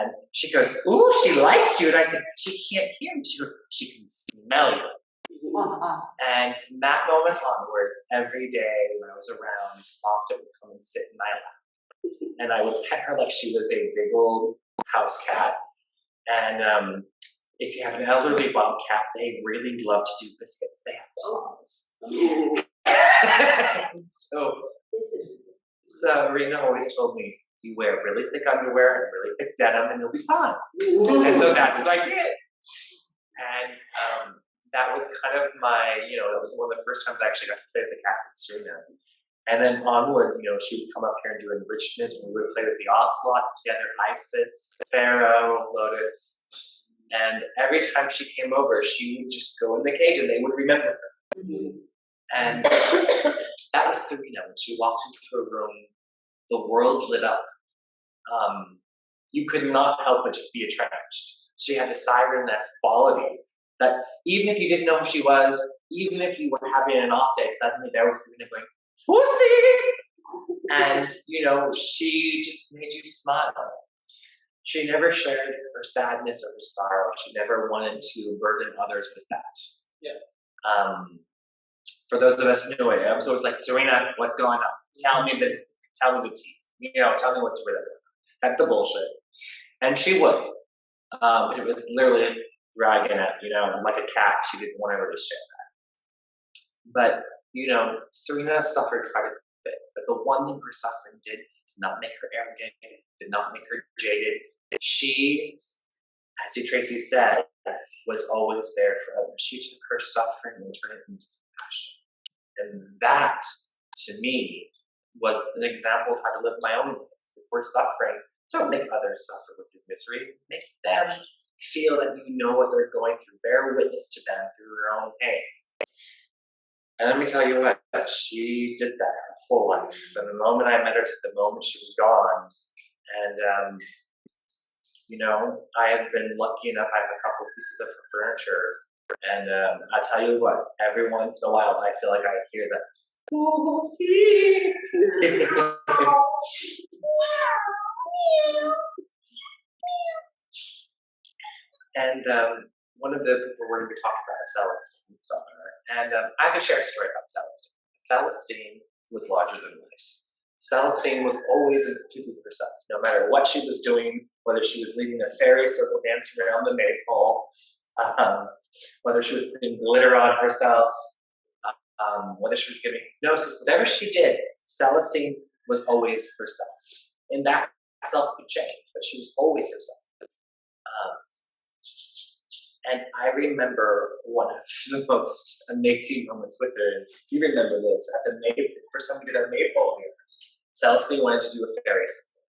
And she goes, "Ooh, she likes you." And I said, "She can't hear me." She goes, "She can smell you." And from that moment onwards, every day when I was around, Moff would come and sit in my lap. And I would pet her like she was a big old house cat. And if you have an elderly bobcat, they really love to do biscuits. They have claws. So Rena always told me, "You wear really thick underwear and really thick denim and you'll be fine." And so that's what I did. And that was kind of that was one of the first times I actually got to play with the cats with Serena. And then onward, she would come up here and do enrichment, and we would play with the ocelots together, Isis, Pharaoh, Lotus. And every time she came over, she would just go in the cage and they would remember her. And that was Serena. When she walked into a room, the world lit up. You could not help but just be attracted. She had the siren-esque quality that even if you didn't know who she was, even if you were having an off day, suddenly there was Serena going, "Pussy!" And, she just made you smile. She never shared her sadness or her sorrow. She never wanted to burden others with that. Yeah. For those of us who knew it, I was always like, "Serena, what's going on? Tell me the tea. Tell me what's really going on. Cut the bullshit." And she would. But it was literally dragging it, like a cat. She didn't want to really share that. But, Serena suffered quite a bit. But the one thing her suffering did not make her arrogant, did not make her jaded. She, as Tracy said, was always there for others. She took her suffering and turned it into passion. And that, to me, was an example of how to live my own life. If we're suffering, don't make others suffer with your misery. Make them feel that you know what they're going through. Bear witness to them through your own pain. And let me tell you what, she did that her whole life. From the moment I met her to the moment she was gone. And, I have been lucky enough, I have a couple pieces of her furniture. And I tell you what, every once in a while I feel like I hear that. "Oh, see." And one of the people we're going to be talking about is Celestine and stuff. And I have to share a story about Celestine. Celestine was larger than life. Celestine was always in pursuit of herself, no matter what she was doing, whether she was leading a fairy circle dancing around the maypole, whether she was putting glitter on herself, whether she was giving hypnosis, whatever she did, Celestine was always herself. And that self could change, but she was always herself. And I remember one of the most amazing moments with her. And you remember this at the first time we did our maypole here. Celestine wanted to do a fairy circle.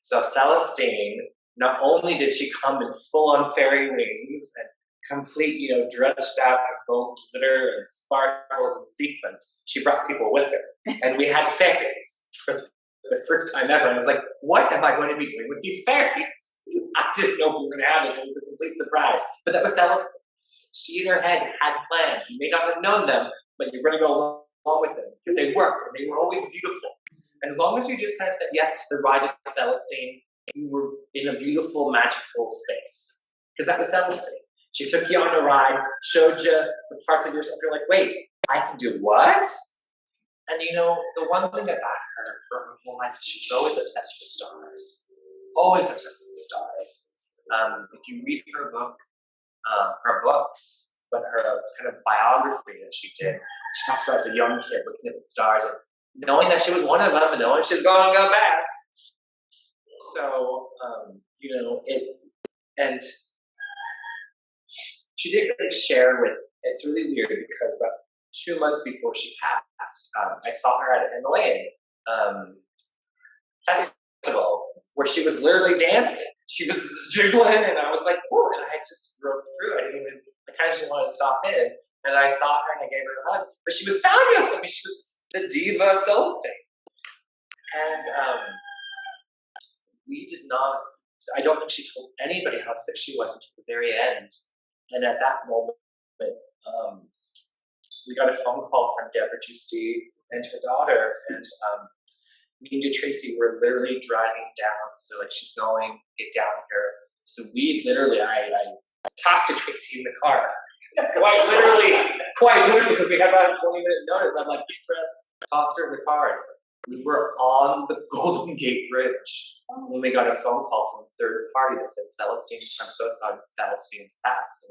So Celestine, not only did she come in full-on fairy wings and complete, drenched out in gold glitter and sparkles and sequins, she brought people with her. And we had fairies for the first time ever. And I was like, what am I going to be doing with these fairies? Because I didn't know we were going to have this. It was a complete surprise. But that was Celestine. She in her head had plans. You may not have known them, but you're going to go along with them because they worked and they were always beautiful. And as long as you just kind of said yes to the ride of Celestine, you were in a beautiful, magical space. Because that was Celestine. She took you on a ride, showed you the parts of yourself. You're like, wait, I can do what? And the one thing about her for her whole life, she was always obsessed with stars. Always obsessed with stars. If you read her books, but her kind of biography that she did, she talks about as a young kid looking at the stars and knowing that she was one of them and knowing she's going to go back. So, and she did really share with, it's really weird because about 2 months before she passed, I saw her at an Himalayan festival where she was literally dancing. She was jiggling, and I was like, "Whoa!" And I just drove through. I kind of just wanted to stop in, and I saw her and I gave her a hug. But she was fabulous. I mean, she was the diva of Celestine. And we did not. I don't think she told anybody how sick she was until the very end. And at that moment, we got a phone call from Deborah Juicy and her daughter, and me and Tracy were literally driving down. So like, she's going, get down here. So we literally, I tossed to Tracy in the car. Quite literally, because we had about a 20-minute notice. I'm like, get dressed, tossed her in the car. We were on the Golden Gate Bridge when we got a phone call from a third party that said, Celestine, I'm so sorry, Celestine's passed.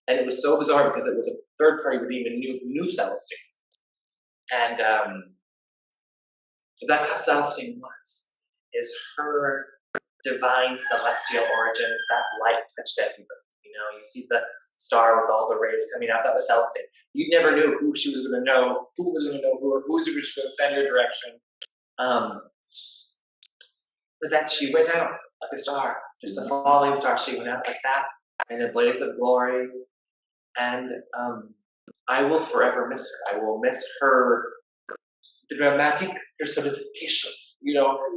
And it was so bizarre because it was a third party we even knew Celestine. And that's how Celestine was, is her divine celestial origins. That light touched everybody. You see the star with all the rays coming out. That was Celestine. You never knew who she was going to know, who was going to know who, or who was going to send her direction. But that she went out like a star, just a falling star. She went out like that in a blaze of glory. And I will forever miss her. I will miss her dramatic personification.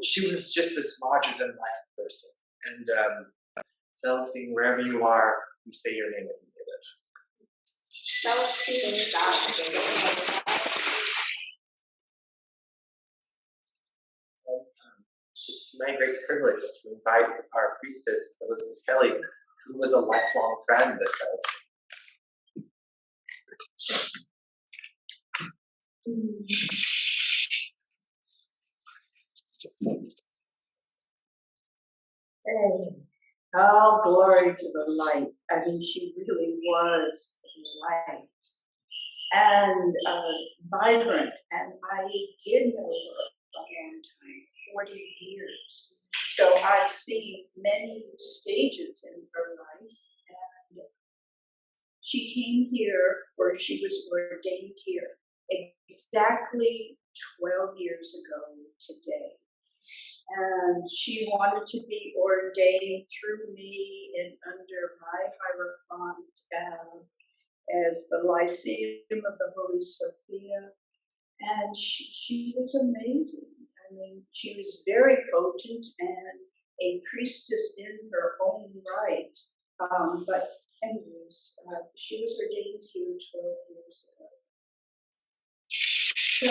She was just this larger than life person. And Celestine, wherever you are, you say your name and you live. Celestine, it's my great privilege to invite our priestess, Elizabeth Kelly, who was a lifelong friend of Celestine. Hey, all glory to the light. I mean, she really was light and vibrant. And I did know her a long time, 40 years. So I've seen many stages in her life. And she came here, or she was ordained here, exactly 12 years ago today. And she wanted to be ordained through me and under my hierophant as the Lyceum of the Holy Sophia. And she was amazing. I mean, she was very potent and a priestess in her own right. But anyways, she was ordained here 12 years ago. So,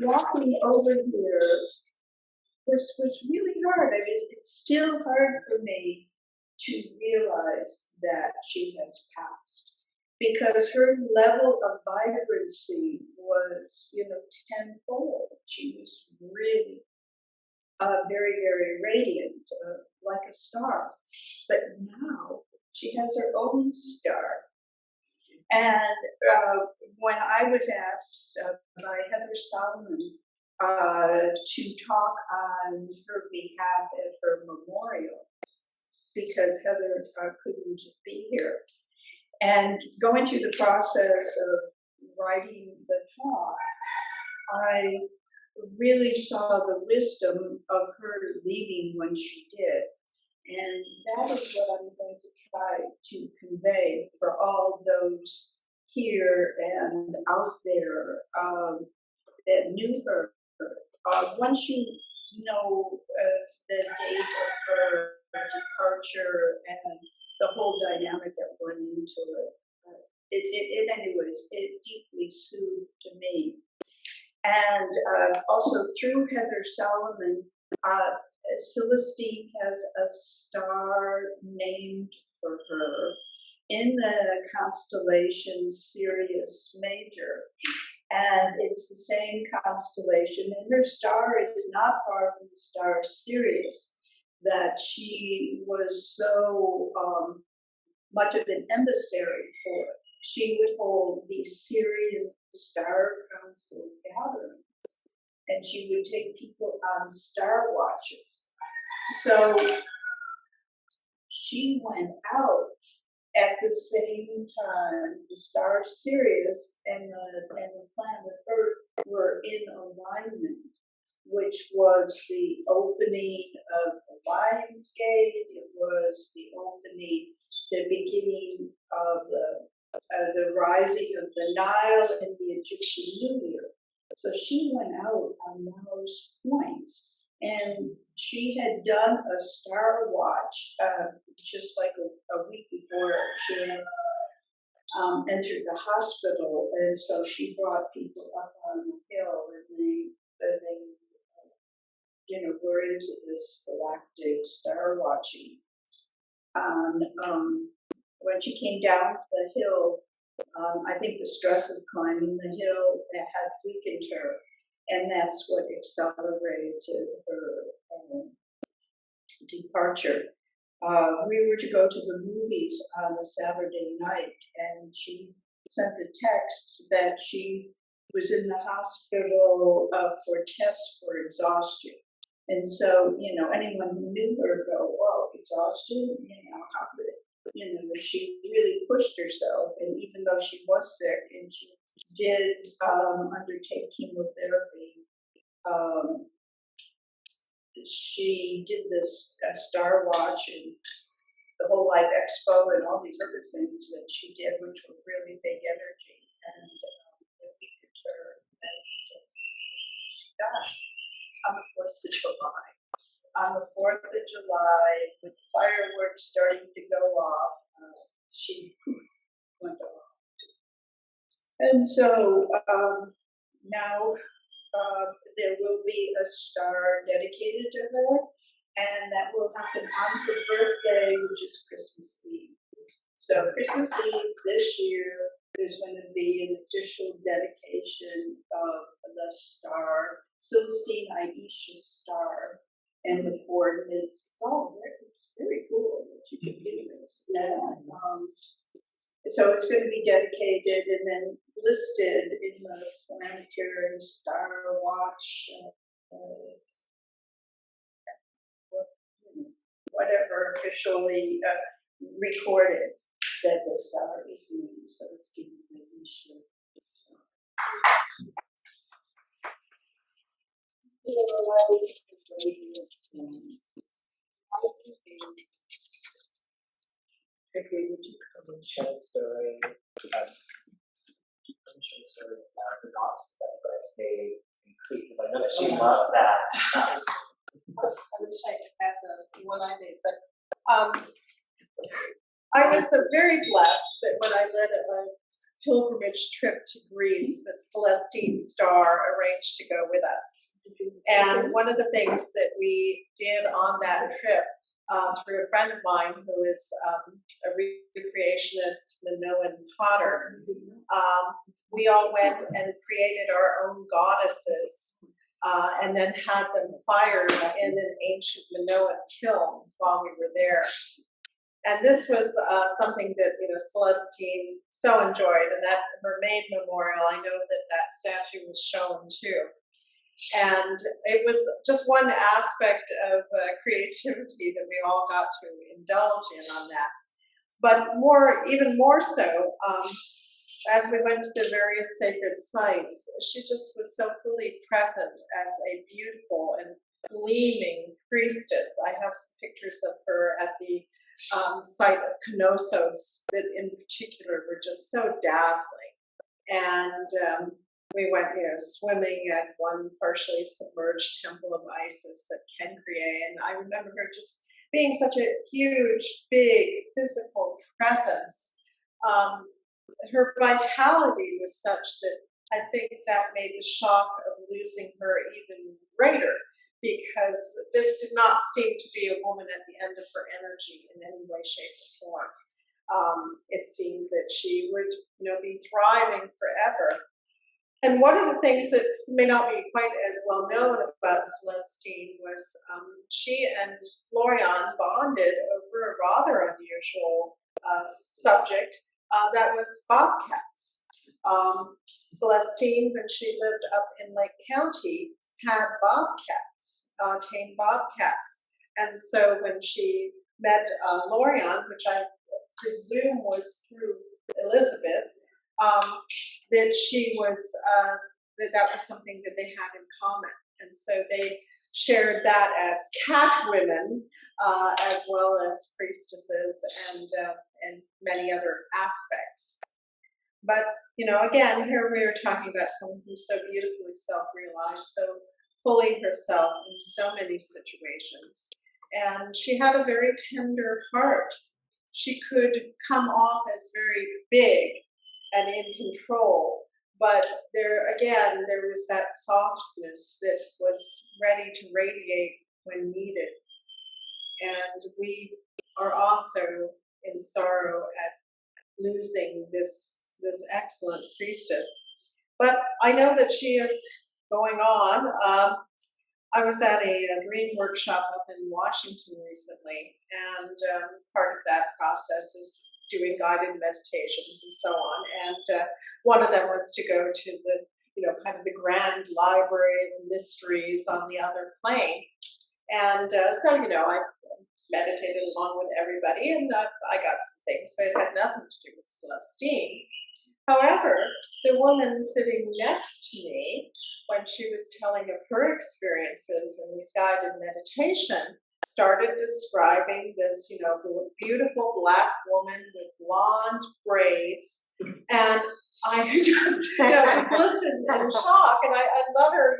walking over here was really hard. I mean, it's still hard for me to realize that she has passed, because her level of vibrancy was was, tenfold. She was really very, very radiant, like a star. But now she has her own star. And when I was asked by Heather Solomon to talk on her behalf at her memorial, because Heather couldn't be here, and going through the process of writing the talk, I really saw the wisdom of her leaving when she did. And that is what I'm going to try to convey for all those here and out there that knew her. Once you know the date of her departure and the whole dynamic that went into it, anyways, it deeply soothed me. And also through Heather Solomon, Celestine has a star named for her in the constellation Sirius Major. And it's the same constellation, and her star is not far from the star Sirius, that she was so much of an emissary for. She would hold these Sirius Star Council gatherings, and she would take people on star watches. So she went out at the same time the star Sirius and the planet Earth were in alignment, which was the opening of the Lion's Gate. It was the opening, the beginning of the rising of the Nile and the Egyptian New Year. So she went out on those points, and she had done a star watch just like a week before she entered the hospital, and so she brought people up on the hill, and they were into this galactic star watching. When she came down the hill, I think the stress of climbing the hill had weakened her, and that's what accelerated her departure. We were to go to the movies on a Saturday night, and she sent a text that she was in the hospital for tests for exhaustion. And so, anyone who knew her go, "Whoa, exhaustion? How could it?" She really pushed herself, and even though she was sick and she did undertake chemotherapy, she did this Star Watch and the Whole Life Expo and all these other things that she did, which were really big energy, and it weakened her. And she died on the 4th of July. On the 4th of July, with fireworks starting to go off, she went off. And so now there will be a star dedicated to her, and that will happen on her birthday, which is Christmas Eve. So Christmas Eve this year, there's going to be an official dedication of the star, Celestine Aisha star, and the coordinates. It's very cool that you can do this. And so it's going to be dedicated and then listed in the planetary star watch, whatever officially recorded that the star is named. So it's going to be Share the story of the knots that stayed in Crete, because I know that she loved that. I wish I could have the one I did, but I was so very blessed that when I led a pilgrimage trip to Greece, that Celestine Star arranged to go with us. And one of the things that we did on that trip, through a friend of mine who is a recreationist Minoan potter. We all went and created our own goddesses and then had them fired in an ancient Minoan kiln while we were there. And this was something that, Celestine so enjoyed, and at her maid memorial, I know that statue was shown too. And it was just one aspect of creativity that we all got to indulge in on that. But even more so, as we went to the various sacred sites, she just was so fully present as a beautiful and gleaming priestess. I have some pictures of her at the site of Knossos that in particular were just so dazzling. And we went, swimming at one partially submerged temple of Isis at Kenkriye, and I remember her just being such a huge, big, physical presence. Her vitality was such that I think that made the shock of losing her even greater, because this did not seem to be a woman at the end of her energy in any way, shape, or form. It seemed that she would, be thriving forever. And one of the things that may not be quite as well known about Celestine was she and Florian bonded over a rather unusual subject that was bobcats. Celestine, when she lived up in Lake County, had bobcats, tame bobcats. And so when she met Florian, which I presume was through Elizabeth, that she was, that was something that they had in common. And so they shared that as cat women, as well as priestesses and many other aspects. But, again, here we are talking about someone who's so beautifully self-realized, so fully herself in so many situations. And she had a very tender heart. She could come off as very big and in control, but there was that softness that was ready to radiate when needed. And we are also in sorrow at losing this excellent priestess. But I know that she is going on. I was at a dream workshop up in Washington recently, and part of that process is doing guided meditations and so on. And one of them was to go to the, kind of the grand library of mysteries on the other plane. And so, I meditated along with everybody, and I got some things, but it had nothing to do with Celestine. However, the woman sitting next to me, when she was telling of her experiences in this guided meditation, started describing this, beautiful Black woman with blonde braids. And I just listened in shock, and I let her,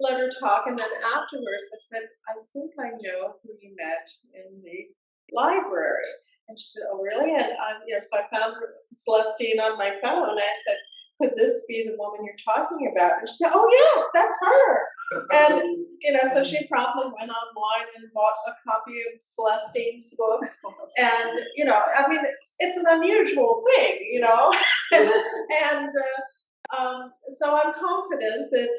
let her talk. And then afterwards I said, I think I know who you met in the library. And she said, oh, really? And so I found Celestine on my phone. And I said, could this be the woman you're talking about? And she said, oh, yes, that's her. And, so she promptly went online and bought a copy of Celestine's book. And, it's an unusual thing, so I'm confident that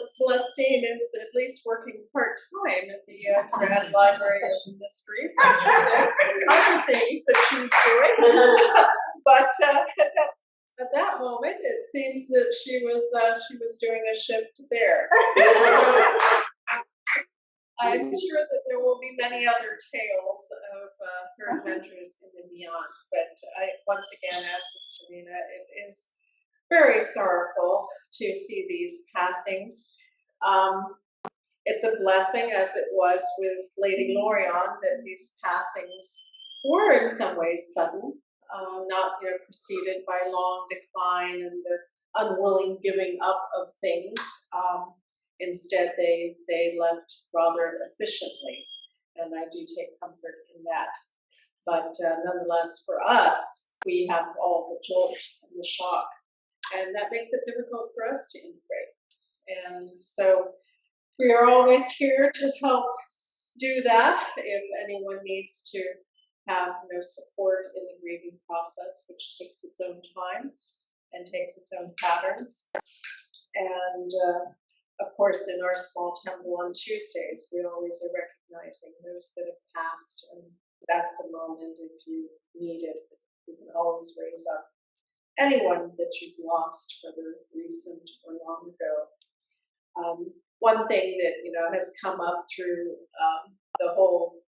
Celestine is at least working part-time at the Grand Library of Mysteries. I'm sure there's other things that she's doing. But at that moment, it seems that she was doing a shift there. So I'm sure that there will be many other tales of her adventures in the beyond. But once again, as with Serena, it is very sorrowful to see these passings. It's a blessing, as it was with Lady Lorien, that these passings were in some ways sudden, not preceded by long decline and the unwilling giving up of things. Instead, they left rather efficiently, and I do take comfort in that. But nonetheless, for us, we have all the jolt and the shock, and that makes it difficult for us to integrate. And so we are always here to help do that if anyone needs to have support in the grieving process, which takes its own time and takes its own patterns. And of course, in our small temple on Tuesdays, we always are recognizing those that have passed, and that's a moment if you need it. You can always raise up anyone that you've lost, whether recent or long ago. One thing that has come up through the whole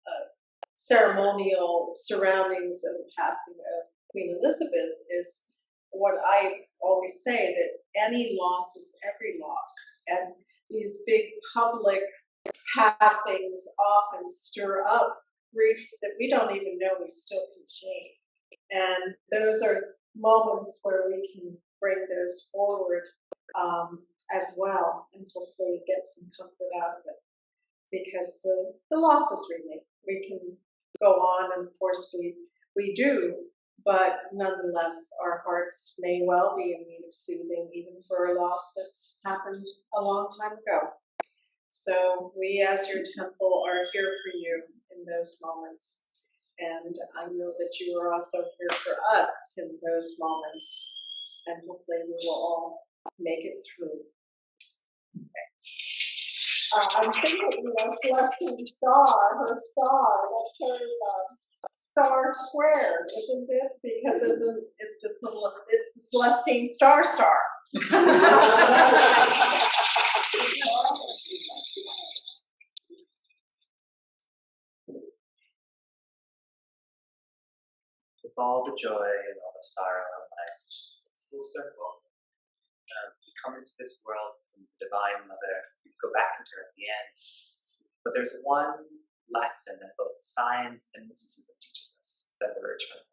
ceremonial surroundings of the passing of Queen Elizabeth is what I always say, that any loss is every loss, and these big public passings often stir up griefs that we don't even know we still contain. And those are moments where we can bring those forward as well, and hopefully get some comfort out of it. Because the losses remain. We can go on, and of course we do, but nonetheless, our hearts may well be in need of soothing, even for a loss that's happened a long time ago. So we, as your temple, are here for you in those moments. And I know that you are also here for us in those moments. And hopefully we will all make it through. I'm thinking, Celestine Star, her star, that's her star squared, isn't it? Because it's the Celestine Star. With all the joy and all the sorrow of life, it's full circle. We come into this world from the Divine Mother, we go back into her at the end. But there's one lesson that both science and mysticism teaches us, that we're eternal.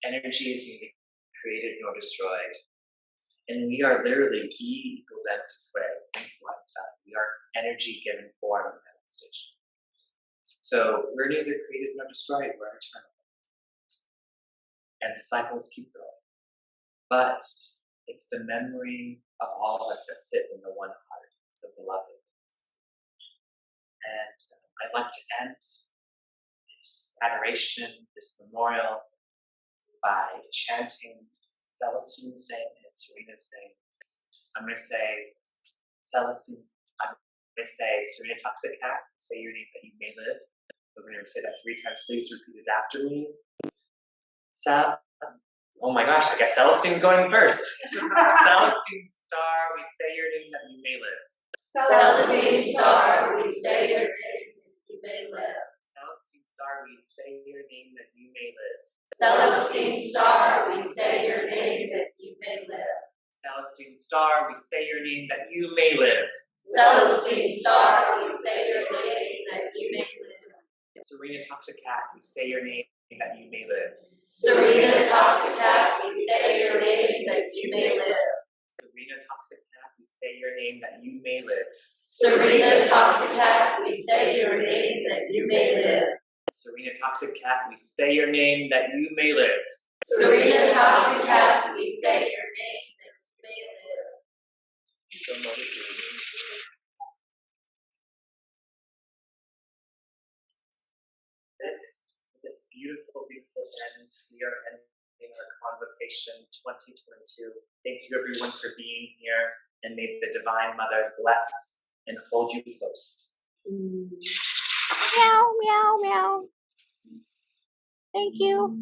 Energy is neither created nor destroyed. And we are literally E equals MC squared. Thank you, Einstein. We are energy given form of manifestation. So we're neither created nor destroyed, we're eternal. And the cycles keep going. But it's the memory of all of us that sit in the one heart, the beloved. And I'd like to end this adoration, this memorial, by chanting Celestine's name and Serena's name. I'm going to say Celestine, I'm going to say Serena Toxic Cat, say your name that you may live. We're going to say that 3 times, please repeat it after me. Oh my gosh, I guess Celestine's going first. Celestine Star, we say your name that you may live. Celestine Star, we say your name that you may live. Celestine Star, we say your name that you may live. Celestine Star, we say your name that you may live. Celestine Star, we say your name that you may live. Celestine Star, we say your name that you may live. Serena Toxic Cat, we say your name that you may live. Serena Toxic Cat, we say your name that you may live. Serena Toxic Cat, we say your name that you may live. Serena Toxic Cat, we say your name that you may live. Serena Toxic Cat, we say your name that you may live. Serena Toxic Cat, we say your name that you may live. This beautiful, beautiful end, we are ending our Convocation 2022. Thank you everyone for being here, and may the Divine Mother bless and hold you close. Meow, meow, meow. Thank you.